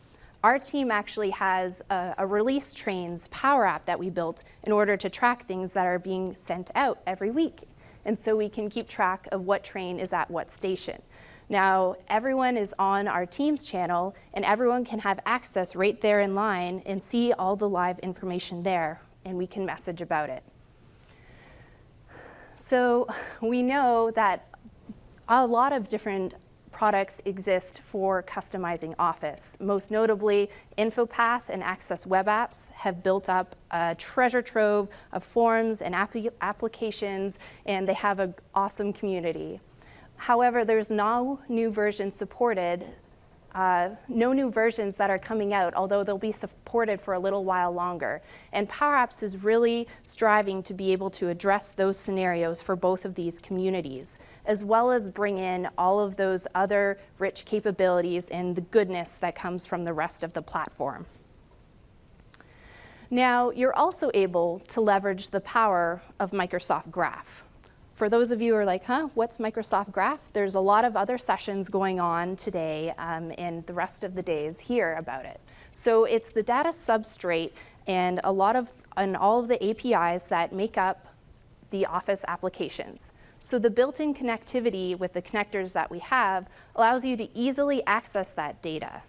Our team actually has a release trains Power App that we built in order to track things that are being sent out every week. And so we can keep track of what train is at what station. Now, everyone is on our Teams channel, and everyone can have access right there in line and see all the live information there, and we can message about it. So we know that a lot of different products exist for customizing Office. Most notably, InfoPath and Access Web Apps have built up a treasure trove of forms and applications, and they have an awesome community. However, there's no new versions supported, no new versions that are coming out, although they'll be supported for a little while longer. And PowerApps is really striving to be able to address those scenarios for both of these communities, as well as bring in all of those other rich capabilities and the goodness that comes from the rest of the platform. Now, you're also able to leverage the power of Microsoft Graph. For those of you who are like, what's Microsoft Graph? There's a lot of other sessions going on today and the rest of the days here about it. So it's the data substrate and all of the APIs that make up the Office applications. So the built-in connectivity with the connectors that we have allows you to easily access that data.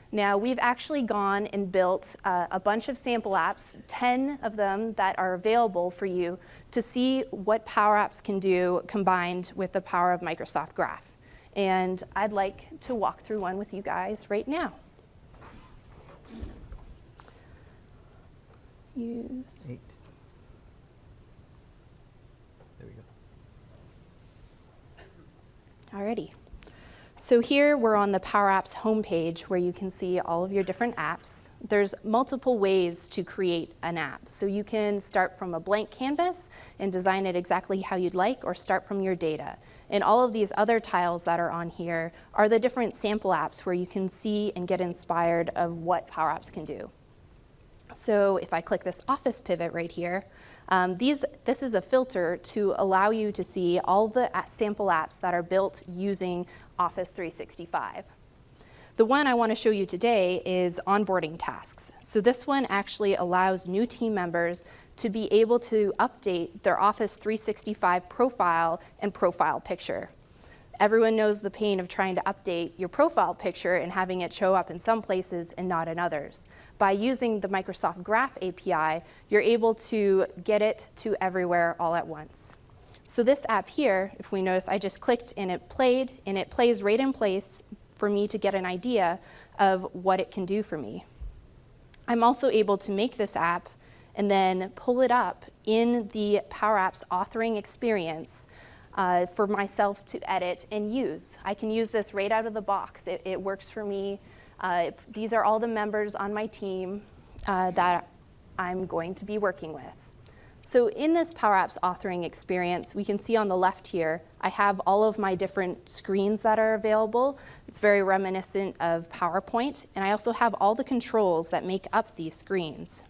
Now, we've actually gone and built a bunch of sample apps, 10 of them that are available for you to see what Power Apps can do combined with the power of Microsoft Graph. And I'd like to walk through one with you guys right now. Use 8. There we go. Alrighty. So here we're on the Power Apps homepage where you can see all of your different apps. There's multiple ways to create an app. So you can start from a blank canvas and design it exactly how you'd like, or start from your data. And all of these other tiles that are on here are the different sample apps where you can see and get inspired of what Power Apps can do. So if I click this Office pivot right here, this is a filter to allow you to see all the sample apps that are built using Office 365. The one I want to show you today is onboarding tasks. So this one actually allows new team members to be able to update their Office 365 profile and profile picture. Everyone knows the pain of trying to update your profile picture and having it show up in some places and not in others. By using the Microsoft Graph API, you're able to get it to everywhere all at once. So this app here, if we notice, I just clicked and it played, and it plays right in place for me to get an idea of what it can do for me. I'm also able to make this app and then pull it up in the Power Apps authoring experience for myself to edit and use. I can use this right out of the box. It works for me. These are all the members on my team that I'm going to be working with. So in this Power Apps authoring experience, we can see on the left here, I have all of my different screens that are available. It's very reminiscent of PowerPoint, and I also have all the controls that make up these screens.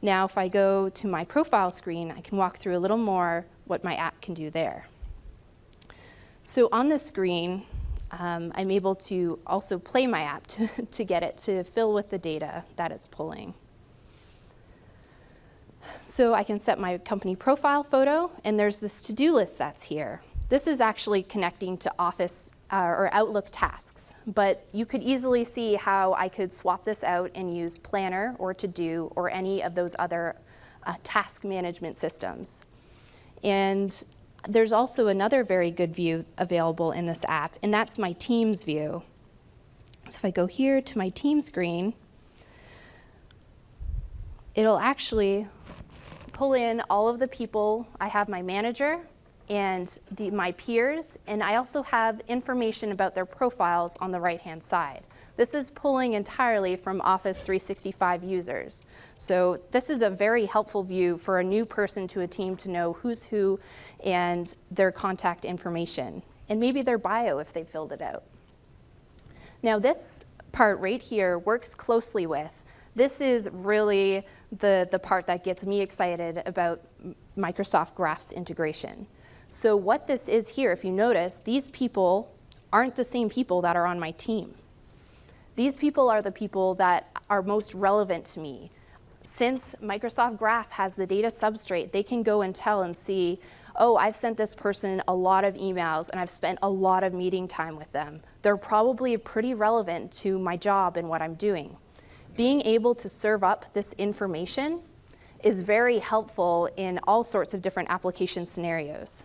Now, if I go to my profile screen, I can walk through a little more what my app can do there. So on this screen, I'm able to also play my app to get it to fill with the data that it's pulling. So I can set my company profile photo, and there's this to-do list that's here. This is actually connecting to Office or Outlook tasks, but you could easily see how I could swap this out and use Planner or To-Do or any of those other task management systems. And there's also another very good view available in this app, and that's my Teams view. So if I go here to my team screen, it'll actually pull in all of the people. I have my manager and my peers, and I also have information about their profiles on the right-hand side. This is pulling entirely from Office 365 users. So this is a very helpful view for a new person to a team to know who's who and their contact information, and maybe their bio if they filled it out. Now this part right here works closely with, this is really the part that gets me excited about Microsoft Graph's integration. So what this is here, if you notice, these people aren't the same people that are on my team. These people are the people that are most relevant to me. Since Microsoft Graph has the data substrate, they can go and tell and see, oh, I've sent this person a lot of emails and I've spent a lot of meeting time with them. They're probably pretty relevant to my job and what I'm doing. Being able to serve up this information is very helpful in all sorts of different application scenarios.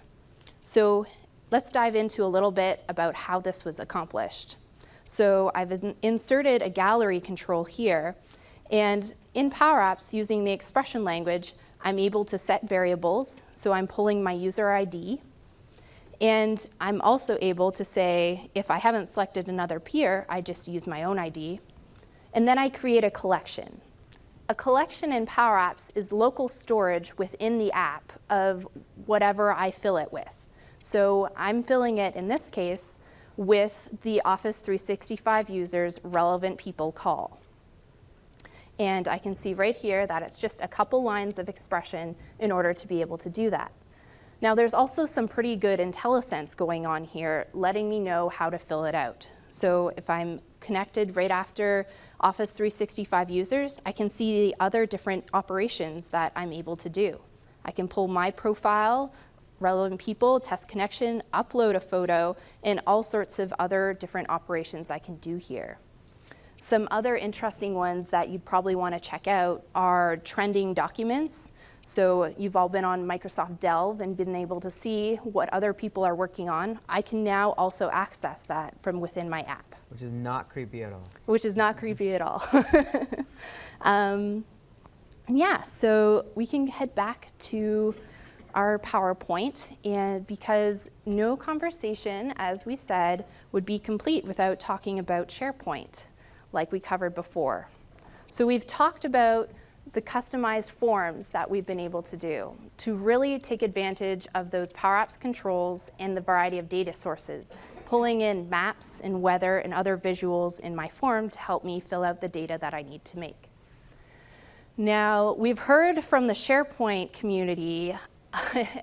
So let's dive into a little bit about how this was accomplished. So I've inserted a gallery control here, and in PowerApps, using the expression language, I'm able to set variables. So I'm pulling my user ID, and I'm also able to say, if I haven't selected another peer, I just use my own ID, and then I create a collection. A collection in PowerApps is local storage within the app of whatever I fill it with. So I'm filling it, in this case, with the Office 365 users relevant people call. And I can see right here that it's just a couple lines of expression in order to be able to do that. Now there's also some pretty good IntelliSense going on here, letting me know how to fill it out. So if I'm connected right after Office 365 users, I can see the other different operations that I'm able to do. I can pull my profile, relevant people, test connection, upload a photo, and all sorts of other different operations I can do here. Some other interesting ones that you'd probably want to check out are trending documents. So you've all been on Microsoft Delve and been able to see what other people are working on. I can now also access that from within my app. Which is not creepy at all. Which is not creepy at all. Yeah, so we can head back to our PowerPoint, and because no conversation, as we said, would be complete without talking about SharePoint, like we covered before. So we've talked about the customized forms that we've been able to do to really take advantage of those PowerApps controls and the variety of data sources, pulling in maps and weather and other visuals in my form to help me fill out the data that I need to make. Now, we've heard from the SharePoint community,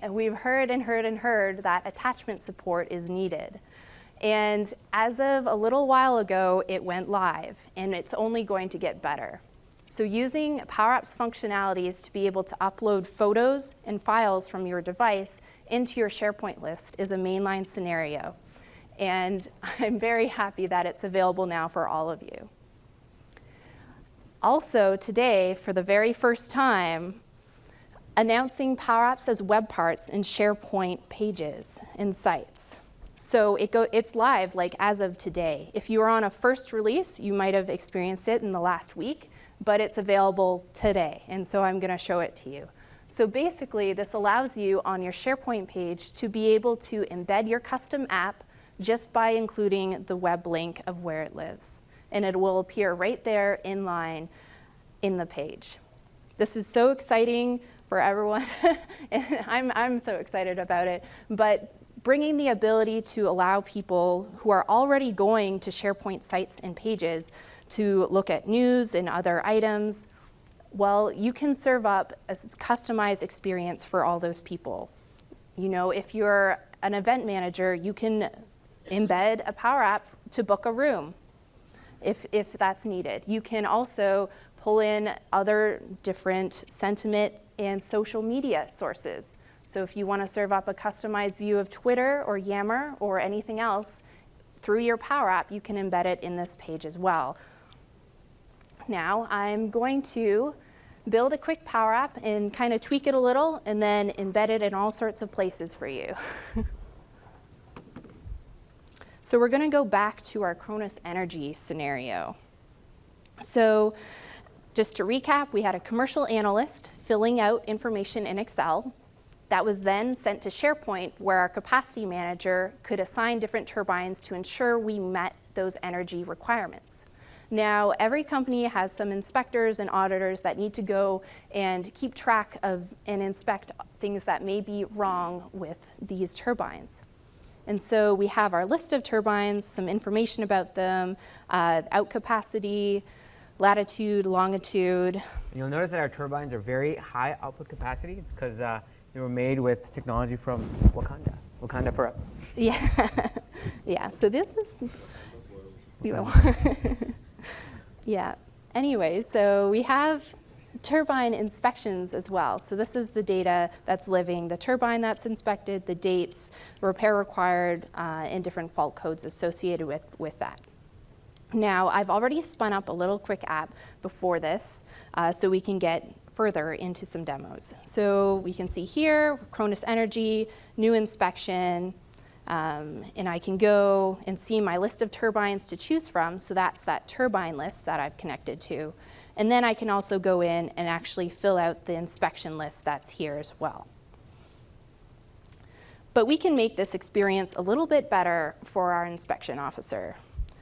we've heard that attachment support is needed. And as of a little while ago, it went live, and it's only going to get better. So using PowerApps functionalities to be able to upload photos and files from your device into your SharePoint list is a mainline scenario. And I'm very happy that it's available now for all of you. Also today, for the very first time, announcing PowerApps as web parts in SharePoint pages and sites. So it's live like as of today. If you were on a first release, you might have experienced it in the last week, but it's available today, and so I'm gonna show it to you. So basically, this allows you on your SharePoint page to be able to embed your custom app just by including the web link of where it lives. And it will appear right there in line in the page. This is so exciting for everyone. I'm so excited about it. But bringing the ability to allow people who are already going to SharePoint sites and pages to look at news and other items, well, you can serve up a customized experience for all those people. You know, if you're an event manager, you can embed a Power App to book a room if that's needed. You can also pull in other different sentiment and social media sources. So if you want to serve up a customized view of Twitter or Yammer or anything else through your Power App, you can embed it in this page as well. Now I'm going to build a quick Power App and kind of tweak it a little and then embed it in all sorts of places for you. So we're going to go back to our Cronus Energy scenario. So just to recap, we had a commercial analyst filling out information in Excel. That was then sent to SharePoint, where our capacity manager could assign different turbines to ensure we met those energy requirements. Now, every company has some inspectors and auditors that need to go and keep track of and inspect things that may be wrong with these turbines. And so we have our list of turbines, some information about them, out capacity, latitude, longitude. And you'll notice that our turbines are very high output capacity. It's because they were made with technology from Wakanda. Wakanda forever. Yeah, yeah. So this is, yeah. Anyway, so we have turbine inspections as well. So this is the data that's living, the turbine that's inspected, the dates, repair required, and different fault codes associated with that. Now, I've already spun up a little quick app before this, so we can get further into some demos. So we can see here, Cronus Energy, new inspection, and I can go and see my list of turbines to choose from. So that's that turbine list that I've connected to. And then I can also go in and actually fill out the inspection list that's here as well. But we can make this experience a little bit better for our inspection officer.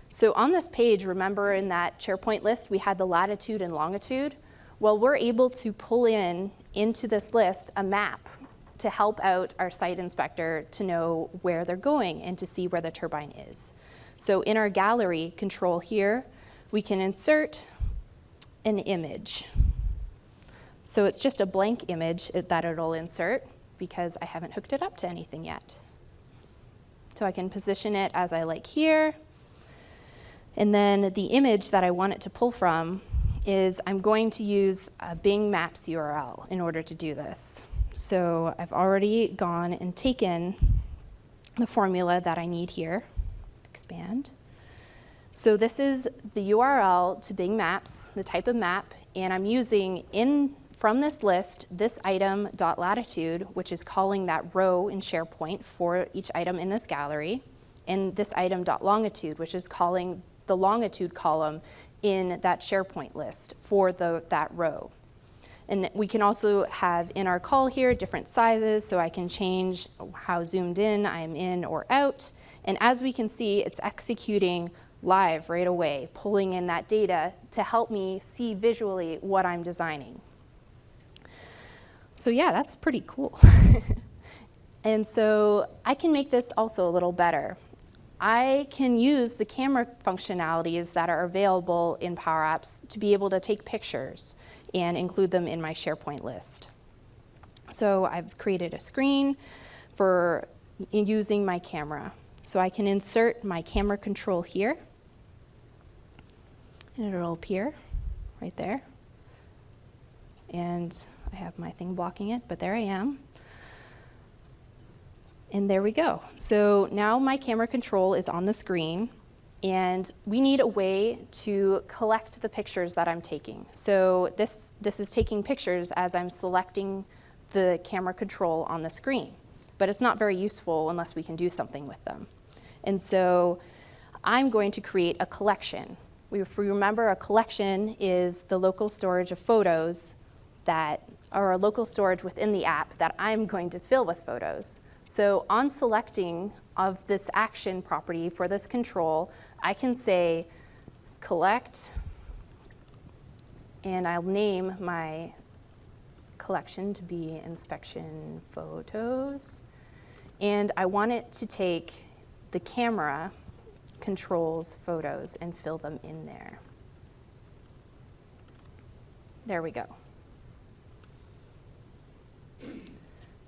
So on this page, remember in that SharePoint list, we had the latitude and longitude. Well, we're able to pull into this list a map to help out our site inspector to know where they're going and to see where the turbine is. So in our gallery control here, we can insert an image. So it's just a blank image that it'll insert because I haven't hooked it up to anything yet. So I can position it as I like here. And then the image that I want it to pull from is I'm going to use a Bing Maps URL in order to do this. So I've already gone and taken the formula that I need here. Expand. So this is the URL to Bing Maps, the type of map, and I'm using from this list this item.latitude, which is calling that row in SharePoint for each item in this gallery, and this item.longitude, which is calling the longitude column in that SharePoint list for that row. And we can also have in our call here different sizes, so I can change how zoomed in I am in or out. And as we can see, it's executing live right away, pulling in that data to help me see visually what I'm designing. So yeah, that's pretty cool. And so I can make this also a little better. I can use the camera functionalities that are available in PowerApps to be able to take pictures and include them in my SharePoint list. So I've created a screen for using my camera. So I can insert my camera control here, and it'll appear right there. And I have my thing blocking it, but there I am. And there we go. So now my camera control is on the screen, and we need a way to collect the pictures that I'm taking. So this is taking pictures as I'm selecting the camera control on the screen, but it's not very useful unless we can do something with them. And so I'm going to create a collection. If we remember, a collection is the local storage of photos or a local storage within the app that I'm going to fill with photos. So on selecting of this action property for this control, I can say collect, and I'll name my collection to be inspection photos. And I want it to take the camera controls photos and fill them in there. There we go.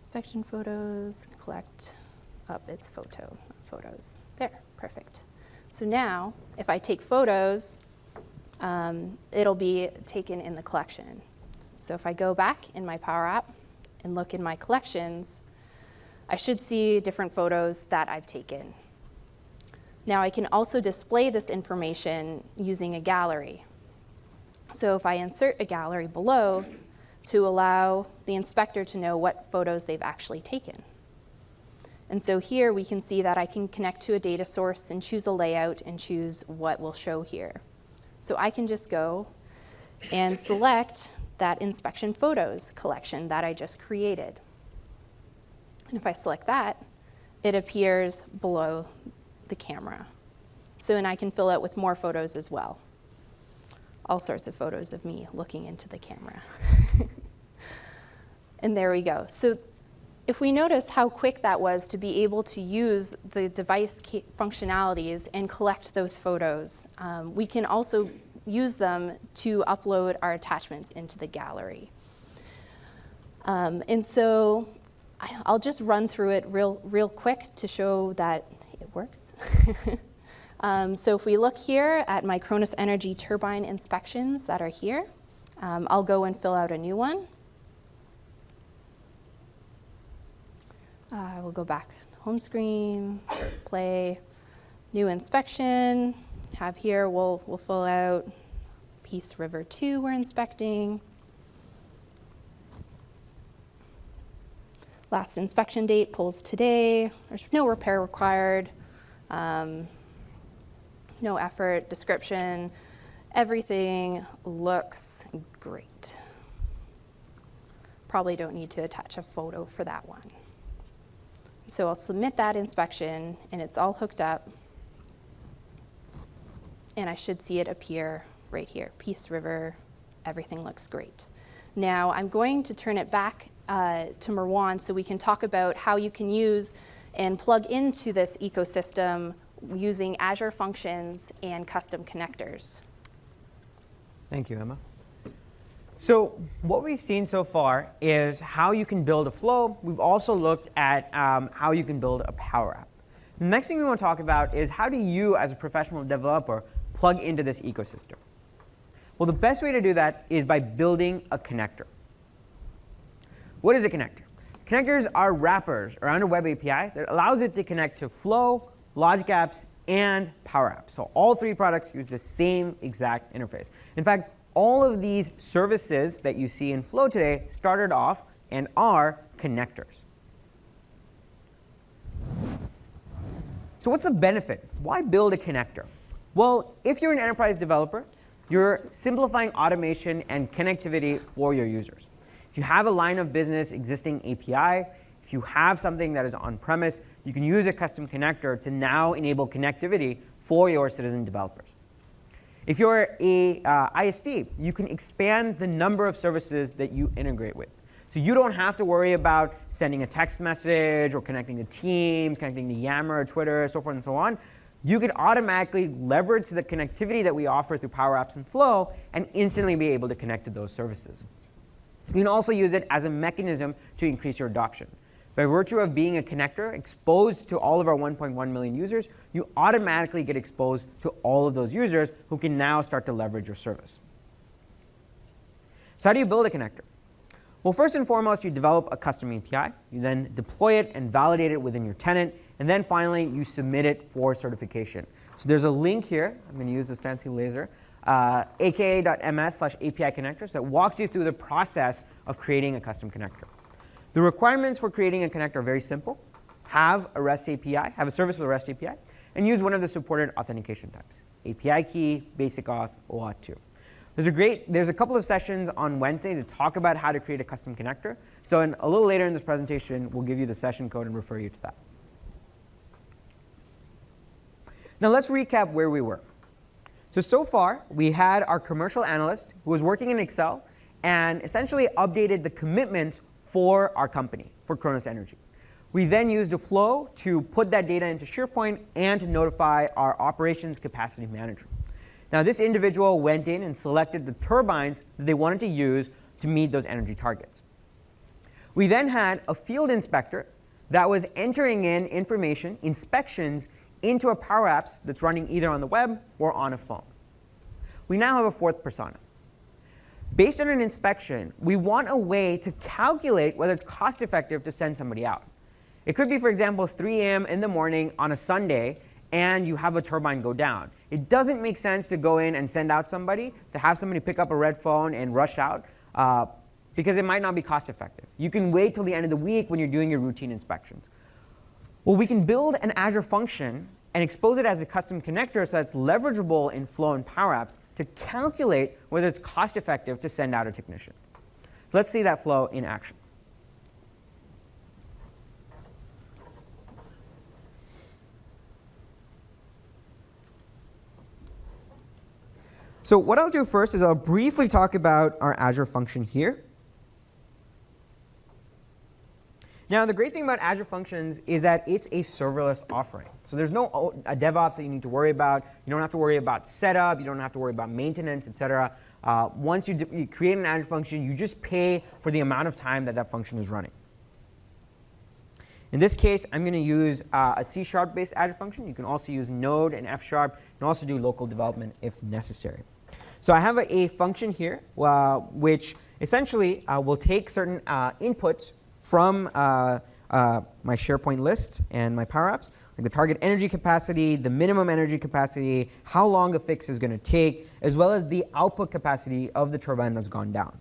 Inspection photos, collect up its photos. There, perfect. So now, if I take photos, it'll be taken in the collection. So if I go back in my Power App and look in my collections, I should see different photos that I've taken. Now I can also display this information using a gallery. So if I insert a gallery below to allow the inspector to know what photos they've actually taken. And so here we can see that I can connect to a data source and choose a layout and choose what will show here. So I can just go and select that inspection photos collection that I just created. And if I select that, it appears below the camera. So, and I can fill it with more photos as well. all sorts of photos of me looking into the camera. And there we go. So if we notice how quick that was to be able to use the device functionalities and collect those photos, we can also use them to upload our attachments into the gallery. And so I'll just run through it real quick to show that it works. So if we look here at my Kronos Energy turbine inspections that are here, I'll go and fill out a new one. We'll go back to home screen, play, new inspection. Have here, we'll fill out Peace River 2 we're inspecting. Last inspection date, pulls today. There's no repair required. No effort, description. Everything looks great. Probably don't need to attach a photo for that one. So I'll submit that inspection, and it's all hooked up. And I should see it appear right here. Peace River, everything looks great. Now I'm going to turn it back to Marwan so we can talk about how you can use and plug into this ecosystem using Azure Functions and custom connectors. Thank you, Emma. So what we've seen so far is how you can build a flow. We've also looked at how you can build a Power App. The next thing we want to talk about is how do you, as a professional developer, plug into this ecosystem? Well, the best way to do that is by building a connector. What is a connector? Connectors are wrappers around a web API that allows it to connect to Flow, Logic Apps, and Power Apps. So all three products use the same exact interface. In fact, all of these services that you see in Flow today started off and are connectors. So what's the benefit? Why build a connector? Well, if you're an enterprise developer, you're simplifying automation and connectivity for your users. If you have a line of business existing API, if you have something that is on-premise, you can use a custom connector to now enable connectivity for your citizen developers. If you're a ISV, you can expand the number of services that you integrate with. So you don't have to worry about sending a text message or connecting to Teams, connecting to Yammer, Twitter, so forth and so on. You can automatically leverage the connectivity that we offer through PowerApps and Flow and instantly be able to connect to those services. You can also use it as a mechanism to increase your adoption. By virtue of being a connector exposed to all of our 1.1 million users, you automatically get exposed to all of those users who can now start to leverage your service. So how do you build a connector? Well, first and foremost, you develop a custom API. You then deploy it and validate it within your tenant. And then finally, you submit it for certification. So there's a link here. I'm going to use this fancy laser, aka.ms/API connectors, that walks you through the process of creating a custom connector. The requirements for creating a connector are very simple. Have a REST API, have a service with a REST API, and use one of the supported authentication types, API key, basic auth, OAuth 2. There's a couple of sessions on Wednesday to talk about how to create a custom connector. So a little later in this presentation, we'll give you the session code and refer you to that. Now let's recap where we were. So far, we had our commercial analyst who was working in Excel and essentially updated the commitments for our company, for Kronos Energy. We then used a flow to put that data into SharePoint and to notify our operations capacity manager. Now, this individual went in and selected the turbines that they wanted to use to meet those energy targets. We then had a field inspector that was entering in information, inspections, into a PowerApps that's running either on the web or on a phone. We now have a fourth persona. Based on an inspection, we want a way to calculate whether it's cost effective to send somebody out. It could be, for example, 3 a.m. in the morning on a Sunday, and you have a turbine go down. It doesn't make sense to go in and send out somebody, to have somebody pick up a red phone and rush out, because it might not be cost effective. You can wait till the end of the week when you're doing your routine inspections. Well, we can build an Azure function and expose it as a custom connector so that's leverageable in Flow and PowerApps to calculate whether it's cost effective to send out a technician. Let's see that flow in action. So what I'll do first is I'll briefly talk about our Azure function here. Now, the great thing about Azure Functions is that it's a serverless offering. So there's no DevOps that you need to worry about. You don't have to worry about setup. You don't have to worry about maintenance, et cetera. Once you create an Azure function, you just pay for the amount of time that that function is running. In this case, I'm going to use a C#-based Azure function. You can also use Node and F#. You can also do local development if necessary. So I have a function here, which essentially will take certain inputs from my SharePoint lists and my PowerApps, like the target energy capacity, the minimum energy capacity, how long a fix is going to take, as well as the output capacity of the turbine that's gone down.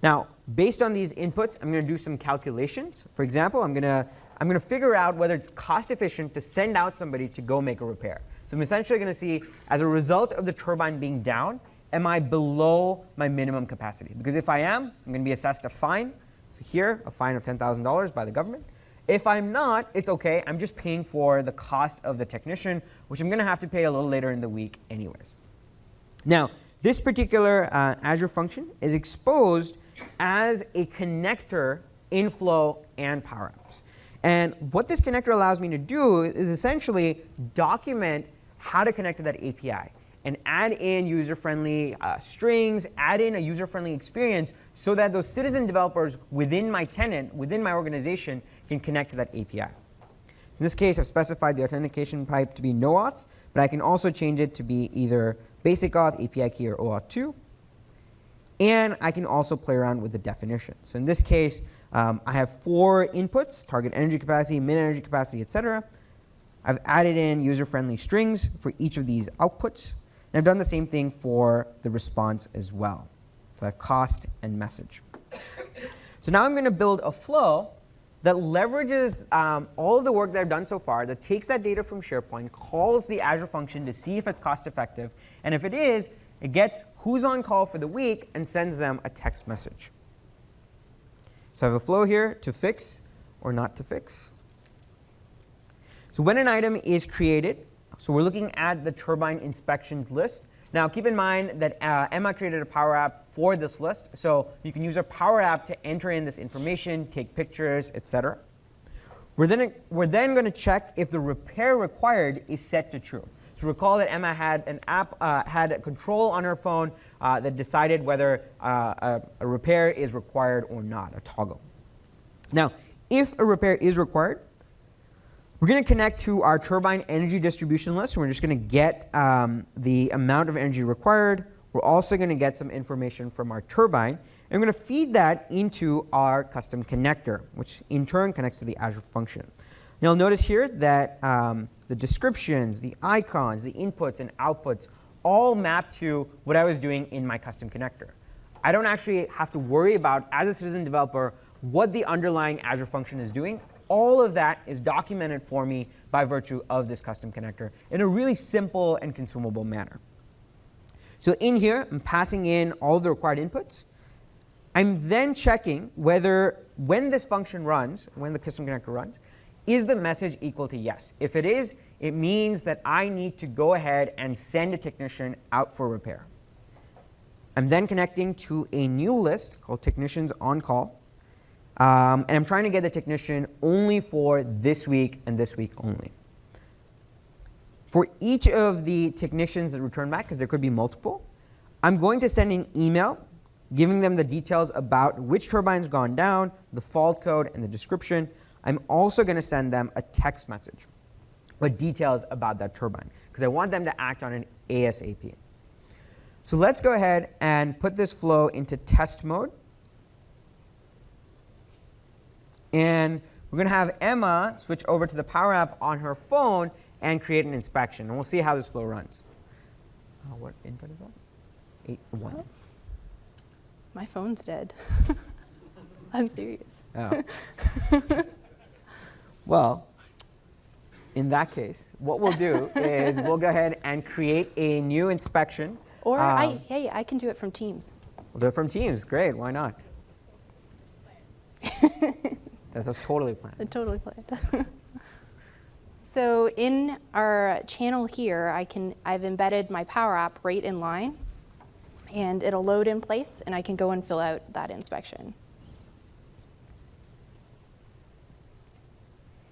Now, based on these inputs, I'm going to do some calculations. For example, I'm going to figure out whether it's cost efficient to send out somebody to go make a repair. So I'm essentially going to see, as a result of the turbine being down, am I below my minimum capacity? Because if I am, I'm going to be assessed a fine. So here, a fine of $10,000 by the government. If I'm not, it's OK. I'm just paying for the cost of the technician, which I'm going to have to pay a little later in the week anyways. Now, this particular Azure function is exposed as a connector in Flow and PowerApps. And what this connector allows me to do is essentially document how to connect to that API and add in user-friendly strings, add in a user-friendly experience so that those citizen developers within my tenant, within my organization, can connect to that API. So in this case, I've specified the authentication pipe to be no auth, but I can also change it to be either basic auth, API key, or OAuth 2. And I can also play around with the definition. So in this case, I have 4 inputs: target energy capacity, min energy capacity, et cetera. I've added in user-friendly strings for each of these outputs. And I've done the same thing for the response as well. So I have cost and message. So now I'm going to build a flow that leverages all of the work that I've done so far, that takes that data from SharePoint, calls the Azure function to see if it's cost effective. And if it is, it gets who's on call for the week and sends them a text message. So I have a flow here to fix or not to fix. So when an item is created, so we're looking at the turbine inspections list. Now, keep in mind that Emma created a Power App for this list. So you can use a Power App to enter in this information, take pictures, et cetera. We're then going to check if the repair required is set to true. So recall that Emma had an app, had a control on her phone that decided whether a repair is required or not, a toggle. Now, if a repair is required, we're going to connect to our turbine energy distribution list. We're just going to get the amount of energy required. We're also going to get some information from our turbine. And we're going to feed that into our custom connector, which in turn connects to the Azure function. You'll notice here that the descriptions, the icons, the inputs and outputs all map to what I was doing in my custom connector. I don't actually have to worry about, as a citizen developer, what the underlying Azure function is doing. All of that is documented for me by virtue of this custom connector in a really simple and consumable manner. So in here, I'm passing in all of the required inputs. I'm then checking whether, when this function runs, when the custom connector runs, is the message equal to yes? If it is, it means that I need to go ahead and send a technician out for repair. I'm then connecting to a new list called Technicians on Call. And I'm trying to get the technician only for this week and this week only. For each of the technicians that return back, because there could be multiple, I'm going to send an email giving them the details about which turbine's gone down, the fault code, and the description. I'm also going to send them a text message with details about that turbine, because I want them to act on it ASAP. So let's go ahead and put this flow into test mode. And we're going to have Emma switch over to the Power App on her phone and create an inspection. And we'll see how this flow runs. What input is that? 8.1. My phone's dead. I'm serious. Oh. Well, in that case, what we'll do is we'll go ahead and create a new inspection. Or, hey, I can do it from Teams. We'll do it from Teams. Great. Why not? That was totally planned. Totally planned. So in our channel here, I've embedded my Power App right in line. And it'll load in place, and I can go and fill out that inspection.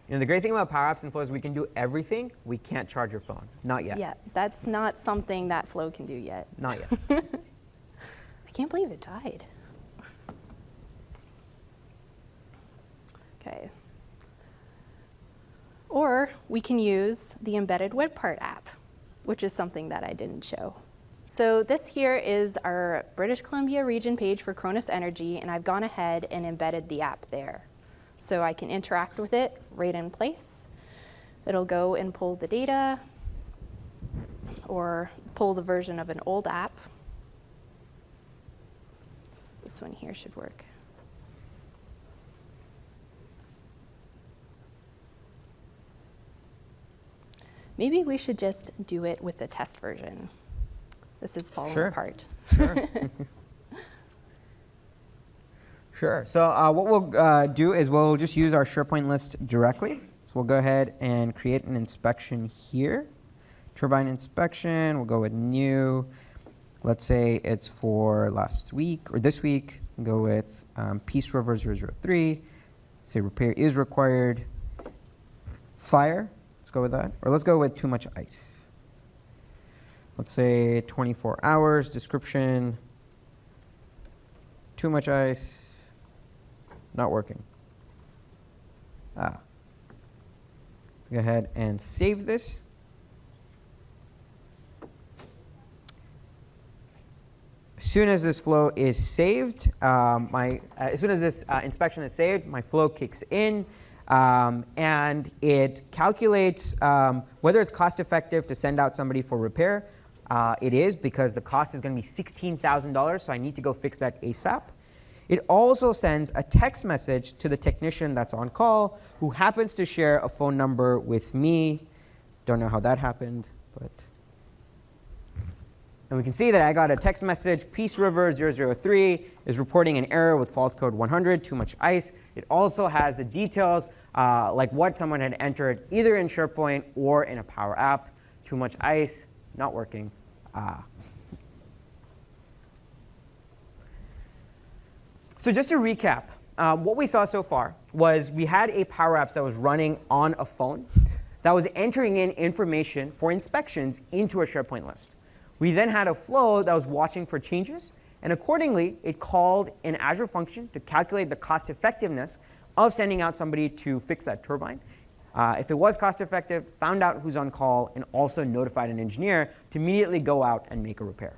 You know, the great thing about PowerApps and Flow is we can do everything. We can't charge your phone. Not yet. Yeah, that's not something that Flow can do yet. Not yet. I can't believe it died. Okay. Or we can use the embedded web part app, which is something that I didn't show. So this here is our British Columbia region page for Cronus Energy, and I've gone ahead and embedded the app there. So I can interact with it right in place. It'll go and pull the data or pull the version of an old app. This one here should work. Maybe we should just do it with the test version. This is falling apart. Sure. Sure. So what we'll do is we'll just use our SharePoint list directly. So we'll go ahead and create an inspection here. Turbine inspection. We'll go with new. Let's say it's for last week or this week. We'll go with Peace River 003. Say repair is required. Fire. Let's go with that. Or let's go with too much ice. Let's say 24 hours, description, too much ice, not working. Go ahead and save this. As soon as this flow is saved, as soon as this inspection is saved, my flow kicks in. And it calculates whether it's cost effective to send out somebody for repair. It is, because the cost is going to be $16,000, so I need to go fix that ASAP. It also sends a text message to the technician that's on call, who happens to share a phone number with me. Don't know how that happened, but. And we can see that I got a text message. Peace River 003 is reporting an error with fault code 100, too much ice. It also has the details, like what someone had entered either in SharePoint or in a Power App. Too much ice, not working. So just to recap, what we saw so far was we had a Power Apps that was running on a phone that was entering in information for inspections into a SharePoint list. We then had a flow that was watching for changes, and accordingly, it called an Azure function to calculate the cost effectiveness of sending out somebody to fix that turbine. If it was cost effective, found out who's on call, and also notified an engineer to immediately go out and make a repair.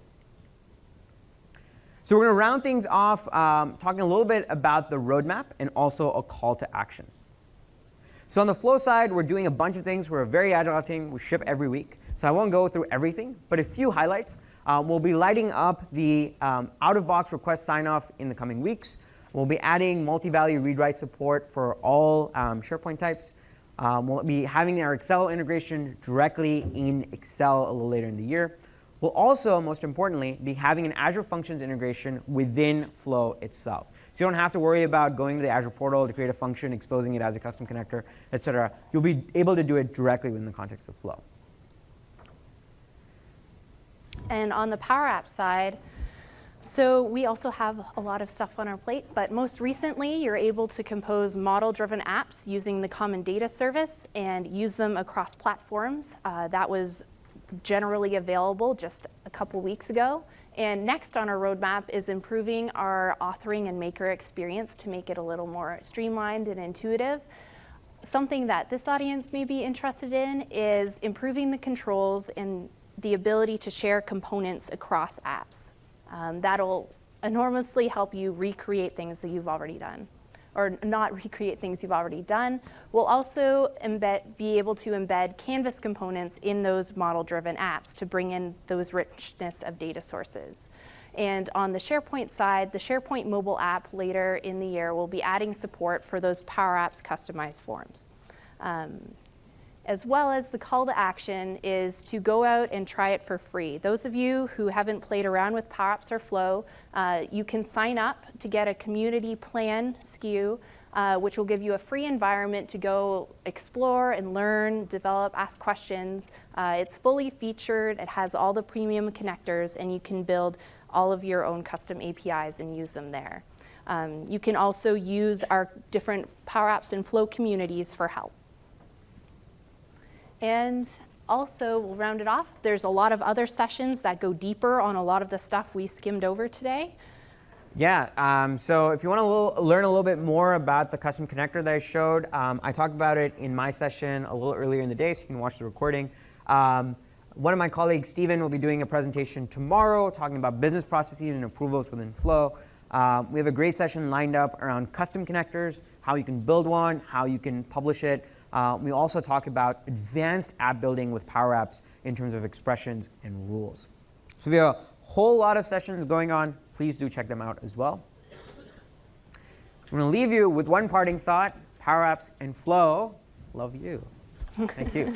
So we're going to round things off talking a little bit about the roadmap and also a call to action. So on the flow side, we're doing a bunch of things. We're a very agile team. We ship every week. So I won't go through everything, but a few highlights. We'll be lighting up the out-of-box request sign-off in the coming weeks. We'll be adding multi-value read-write support for all SharePoint types. We'll be having our Excel integration directly in Excel a little later in the year. We'll also, most importantly, be having an Azure Functions integration within Flow itself. So you don't have to worry about going to the Azure portal to create a function, exposing it as a custom connector, et cetera. You'll be able to do it directly within the context of Flow. And on the Power Apps side, so we also have a lot of stuff on our plate, but most recently, you're able to compose model-driven apps using the Common Data Service and use them across platforms. That was generally available just a couple weeks ago. And next on our roadmap is improving our authoring and maker experience to make it a little more streamlined and intuitive. Something that this audience may be interested in is improving the controls and the ability to share components across apps. That'll enormously help you recreate things that you've already done, or not recreate things you've already done. We'll also be able to embed Canvas components in those model-driven apps to bring in those richness of data sources. And on the SharePoint side, the SharePoint mobile app later in the year will be adding support for those Power Apps customized forms. As well as the call to action is to go out and try it for free. Those of you who haven't played around with PowerApps or Flow, you can sign up to get a community plan SKU, which will give you a free environment to go explore and learn, develop, ask questions. It's fully featured, it has all the premium connectors, and you can build all of your own custom APIs and use them there. You can also use our different Power Apps and Flow communities for help. And also, we'll round it off, there's a lot of other sessions that go deeper on a lot of the stuff we skimmed over today. Yeah, so if you want to learn a little bit more about the custom connector that I showed, I talked about it in my session a little earlier in the day, so you can watch the recording. One of my colleagues, Steven, will be doing a presentation tomorrow talking about business processes and approvals within Flow. We have a great session lined up around custom connectors, how you can build one, how you can publish it. We also talk about advanced app building with Power Apps in terms of expressions and rules. So we have a whole lot of sessions going on. Please do check them out as well. I'm going to leave you with one parting thought. Power Apps and Flow love you. Thank you.